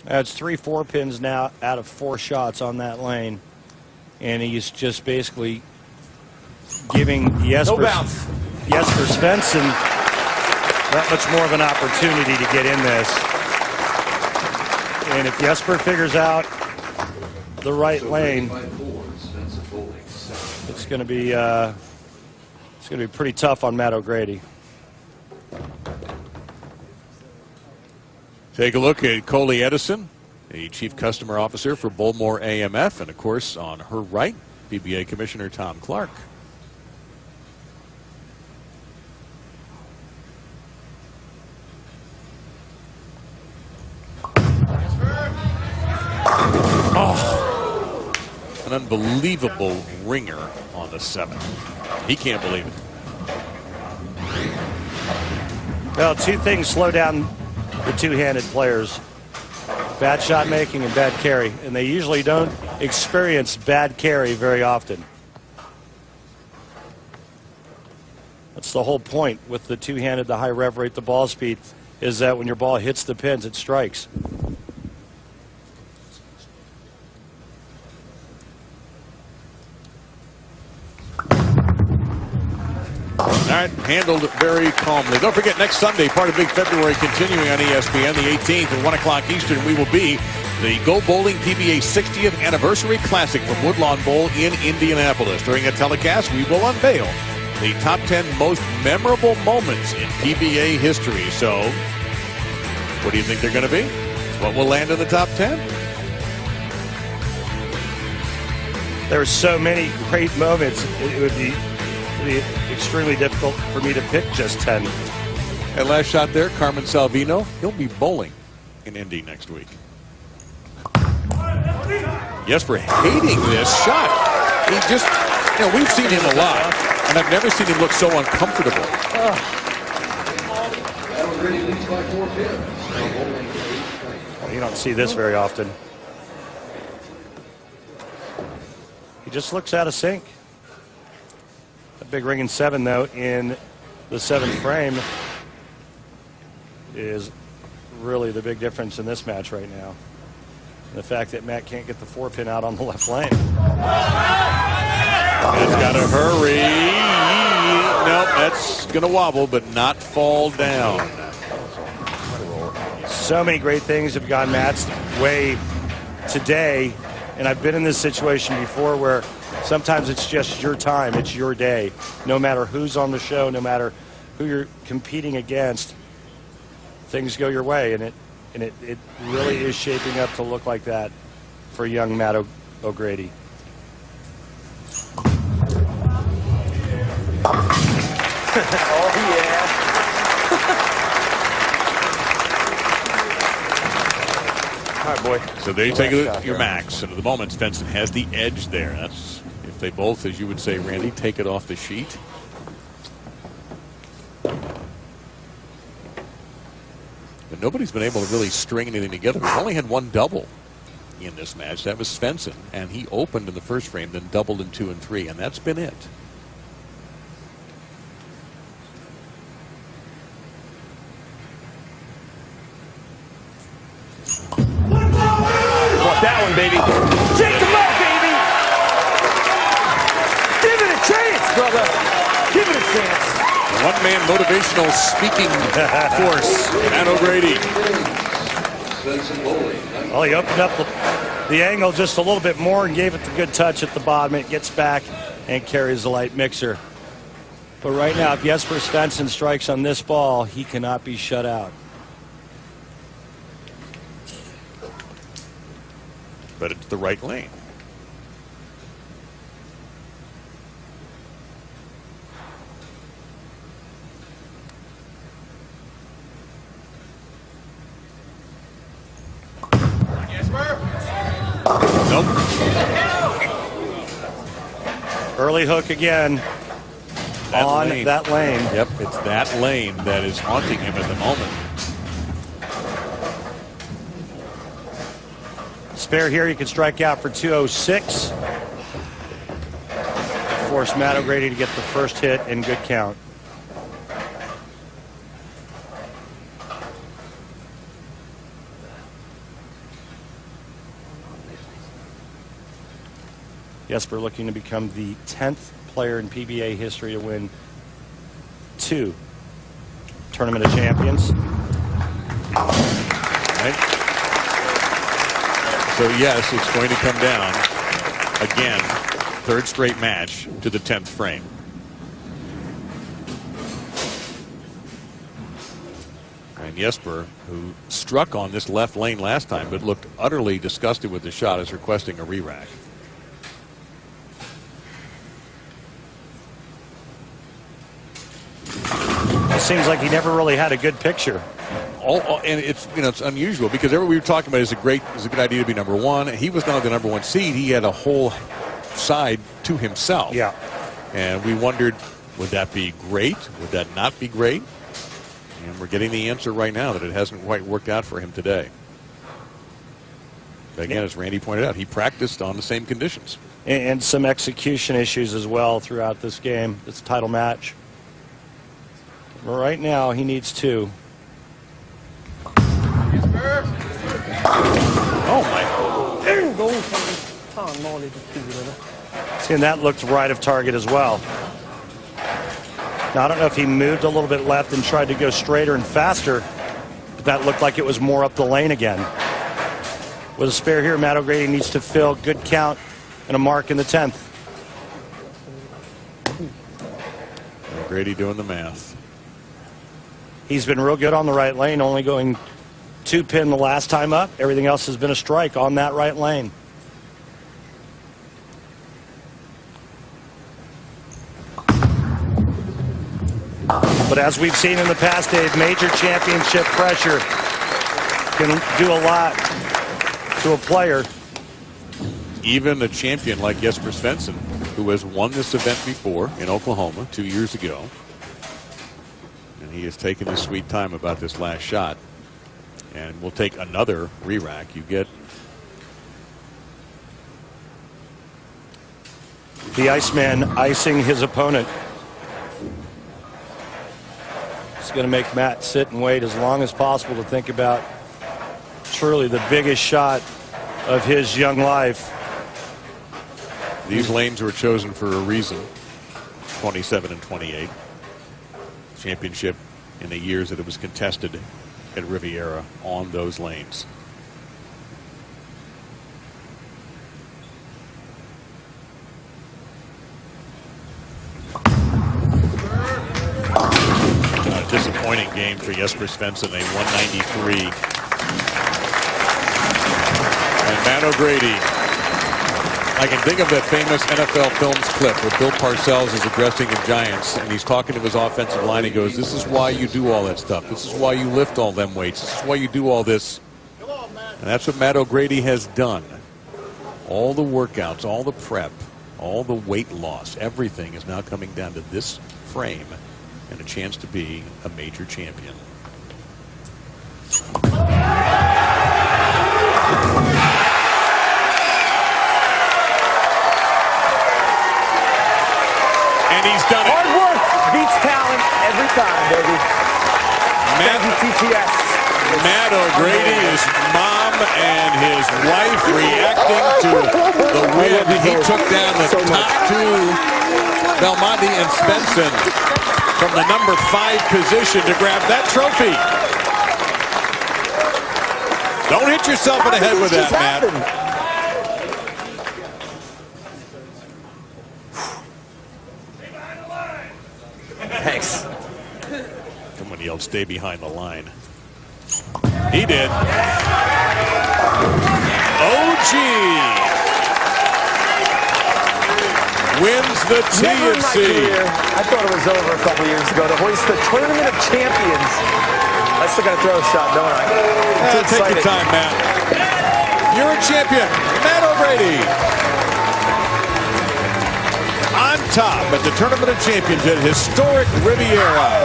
That's 3 4-pins now out of 4 shots on that lane. And he's just basically giving Jesper Svensson that much more of an opportunity to get in this. And if Jesper figures out the right lane, it's going to be pretty tough on Matt O'Grady. Take a look at Coley Edison, the Chief Customer Officer for Bullmore AMF, and of course on her right, PBA Commissioner Tom Clark. Oh, an unbelievable ringer on the 7. He can't believe it. Well, 2 things slow down the two-handed players: bad shot making and bad carry, and they usually don't experience bad carry very often. That's the whole point with the two-handed, the high rev rate, the ball speed, is that when your ball hits the pins, it strikes. All right, handled very calmly. Don't forget, next Sunday, part of Big February continuing on ESPN, the 18th at 1 o'clock Eastern, we will be the Go Bowling PBA 60th Anniversary Classic from Woodlawn Bowl in Indianapolis. During a telecast, we will unveil the top 10 most memorable moments in PBA history. So, what do you think they're going to be? What will land in the top 10? There are so many great moments. It would be extremely difficult for me to pick just 10. And last shot there, Carmen Salvino. He'll be bowling in Indy next week. Jesper hating this shot. He just, we've seen him a lot, and I've never seen him look so uncomfortable. Well, you don't see this very often. He just looks out of sync. A big ring in 7, though, in the 7th frame is really the big difference in this match right now. And the fact that Matt can't get the 4-pin out on the left lane. He's got to hurry. Nope, that's going to wobble, but not fall down. So many great things have gone Matt's way today, and I've been in this situation before where sometimes it's just your time, it's your day. No matter who's on the show, no matter who you're competing against, things go your way, and it really is shaping up to look like that for young Matt O'Grady. Oh, yeah. All right, boy. So there you take your max. And at the moment, Svensson has the edge there. That's if they both, as you would say, Randy, take it off the sheet. But nobody's been able to really string anything together. We've only had 1 double in this match. That was Svensson, and he opened in the first frame, then doubled in 2 and 3, and that's been it. Want that one, baby. Take him out, baby. Give it a chance, brother. Give it a chance. One-man motivational speaking force, Matt O'Grady. Well, he opened up the angle just a little bit more and gave it the good touch at the bottom. It gets back and carries the light mixer. But right now, if Jesper Svensson strikes on this ball, he cannot be shut out. But it's the right lane. Nope. Early hook again on that lane. Yep, it's that lane that is haunting him at the moment. Spare here, you can strike out for 206. Force Matt O'Grady to get the first hit in good count. Jesper looking to become the 10th player in PBA history to win 2 Tournament of Champions. Right. So yes, it's going to come down again, 3rd straight match to the 10th frame. And Jesper, who struck on this left lane last time but looked utterly disgusted with the shot, is requesting a re-rack. It seems like he never really had a good picture. And it's, you know, it's unusual because everything we were talking about is a good idea to be number 1. He was not the number 1 seed. He had a whole side to himself. Yeah. And we wondered, would that be great? Would that not be great? And we're getting the answer right now that it hasn't quite worked out for him today. But again, as Randy pointed out, he practiced on the same conditions. And some execution issues as well throughout this game. It's a title match. But right now, he needs 2. Oh my. See, and that looked right of target as well. Now, I don't know if he moved a little bit left and tried to go straighter and faster, but that looked like it was more up the lane again. With a spare here, Matt O'Grady needs to fill good count and a mark in the 10th. O'Grady doing the math. He's been real good on the right lane, only going 2-pin the last time up. Everything else has been a strike on that right lane. But as we've seen in the past, Dave, major championship pressure can do a lot to a player. Even a champion like Jesper Svensson, who has won this event before in Oklahoma 2 years ago. And he has taken his sweet time about this last shot. And we'll take another re-rack. You get the Iceman icing his opponent. It's going to make Matt sit and wait as long as possible to think about truly the biggest shot of his young life. These lanes were chosen for a reason. 27 and 28. Championship in the years that it was contested at Riviera on those lanes. A disappointing game for Jesper Svensson, a 193. And Matt O'Grady. I can think of that famous NFL Films clip where Bill Parcells is addressing the Giants and he's talking to his offensive line. He goes, "This is why you do all that stuff. This is why you lift all them weights. This is why you do all this." And that's what Matt O'Grady has done. All the workouts, all the prep, all the weight loss, everything is now coming down to this frame and a chance to be a major champion. And he's done it. Hard work beats talent every time, baby. Matt O'Grady, his mom and his wife reacting to the win. He took down the top 2, Belmonte and Svensson, from the number 5 position to grab that trophy. Don't hit yourself in the head with that, Matt. Thanks. Someone yelled, "Stay behind the line." He did. OG wins the TFC. I thought it was over a couple years ago to hoist the Tournament of Champions. I still got to throw a shot, don't I? Take your time, Matt. You're a champion, Matt O'Grady. On top at the Tournament of Champions at historic Riviera.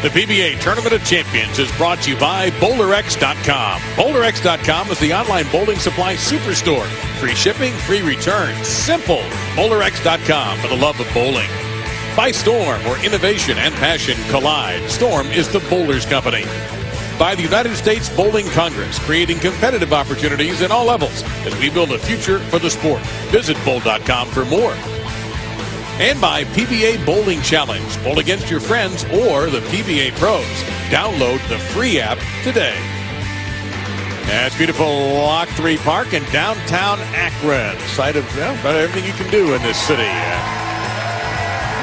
The PBA Tournament of Champions is brought to you by BowlerX.com. BowlerX.com is the online bowling supply superstore. Free shipping, free returns. Simple. BowlerX.com for the love of bowling. By Storm, where innovation and passion collide. Storm is the bowler's company. By the United States Bowling Congress, creating competitive opportunities at all levels as we build a future for the sport. Visit bowl.com for more. And by PBA Bowling Challenge. Bowl against your friends or the PBA pros. Download the free app today. That's beautiful Lock 3 Park in downtown Akron. Site of about everything you can do in this city.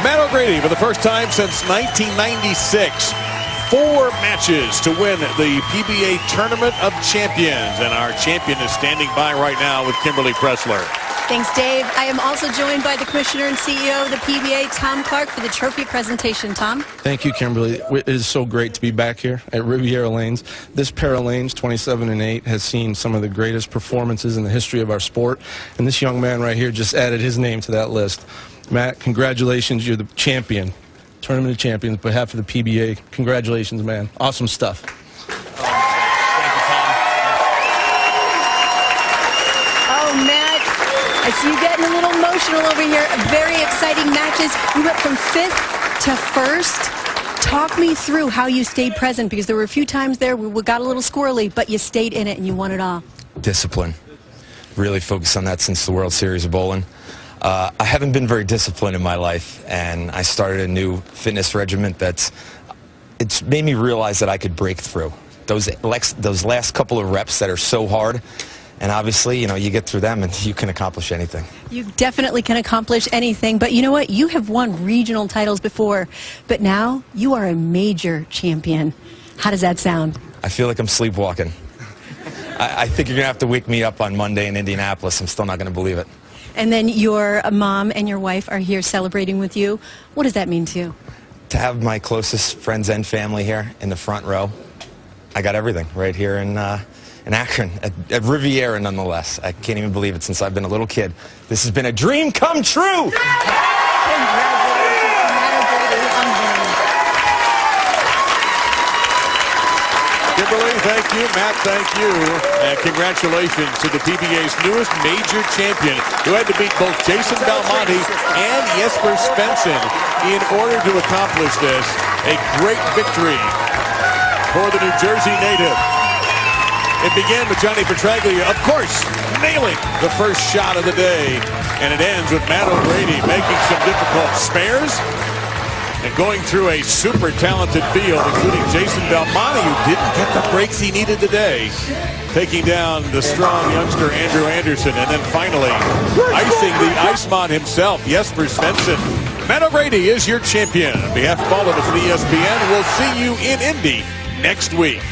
Matt O'Grady, for the first time since 1996. 4 matches to win the PBA Tournament of Champions. And our champion is standing by right now with Kimberly Pressler. Thanks, Dave. I am also joined by the Commissioner and CEO of the PBA, Tom Clark, for the trophy presentation. Tom? Thank you, Kimberly. It is so great to be back here at Riviera Lanes. This pair of lanes, 27 and 8, has seen some of the greatest performances in the history of our sport. And this young man right here just added his name to that list. Matt, congratulations. You're the champion. Tournament of Champions, on behalf of the PBA. Congratulations, man. Awesome stuff. Oh, Matt, I see you getting a little emotional over here. Very exciting matches. You went from 5th to 1st. Talk me through how you stayed present, because there were a few times there we got a little squirrely, but you stayed in it and you won it all. Discipline. Really focused on that since the World Series of Bowling. I haven't been very disciplined in my life, and I started a new fitness regimen it's made me realize that I could break through. Those last couple of reps that are so hard, and obviously, you get through them and you can accomplish anything. You definitely can accomplish anything, but you know what? You have won regional titles before, but now you are a major champion. How does that sound? I feel like I'm sleepwalking. I think you're going to have to wake me up on Monday in Indianapolis. I'm still not going to believe it. And then your mom and your wife are here celebrating with you. What does that mean to you? To have my closest friends and family here in the front row, I got everything right here in Akron, at Riviera nonetheless. I can't even believe it since I've been a little kid. This has been a dream come true! Kimberly, thank you. Matt, thank you. And congratulations to the PBA's newest major champion, who had to beat both Jason Belmonte and Jesper Svensson in order to accomplish this. A great victory for the New Jersey native. It began with Johnny Petraglia, of course, nailing the first shot of the day. And it ends with Matt O'Grady making some difficult spares and going through a super talented field, including Jason Belmonte, who didn't get the breaks he needed today, taking down the strong youngster Andrew Anderson, and then finally icing the Iceman himself, Jesper Svensson. Matt O'Grady is your champion. On behalf of all of us at ESPN, we'll see you in Indy next week.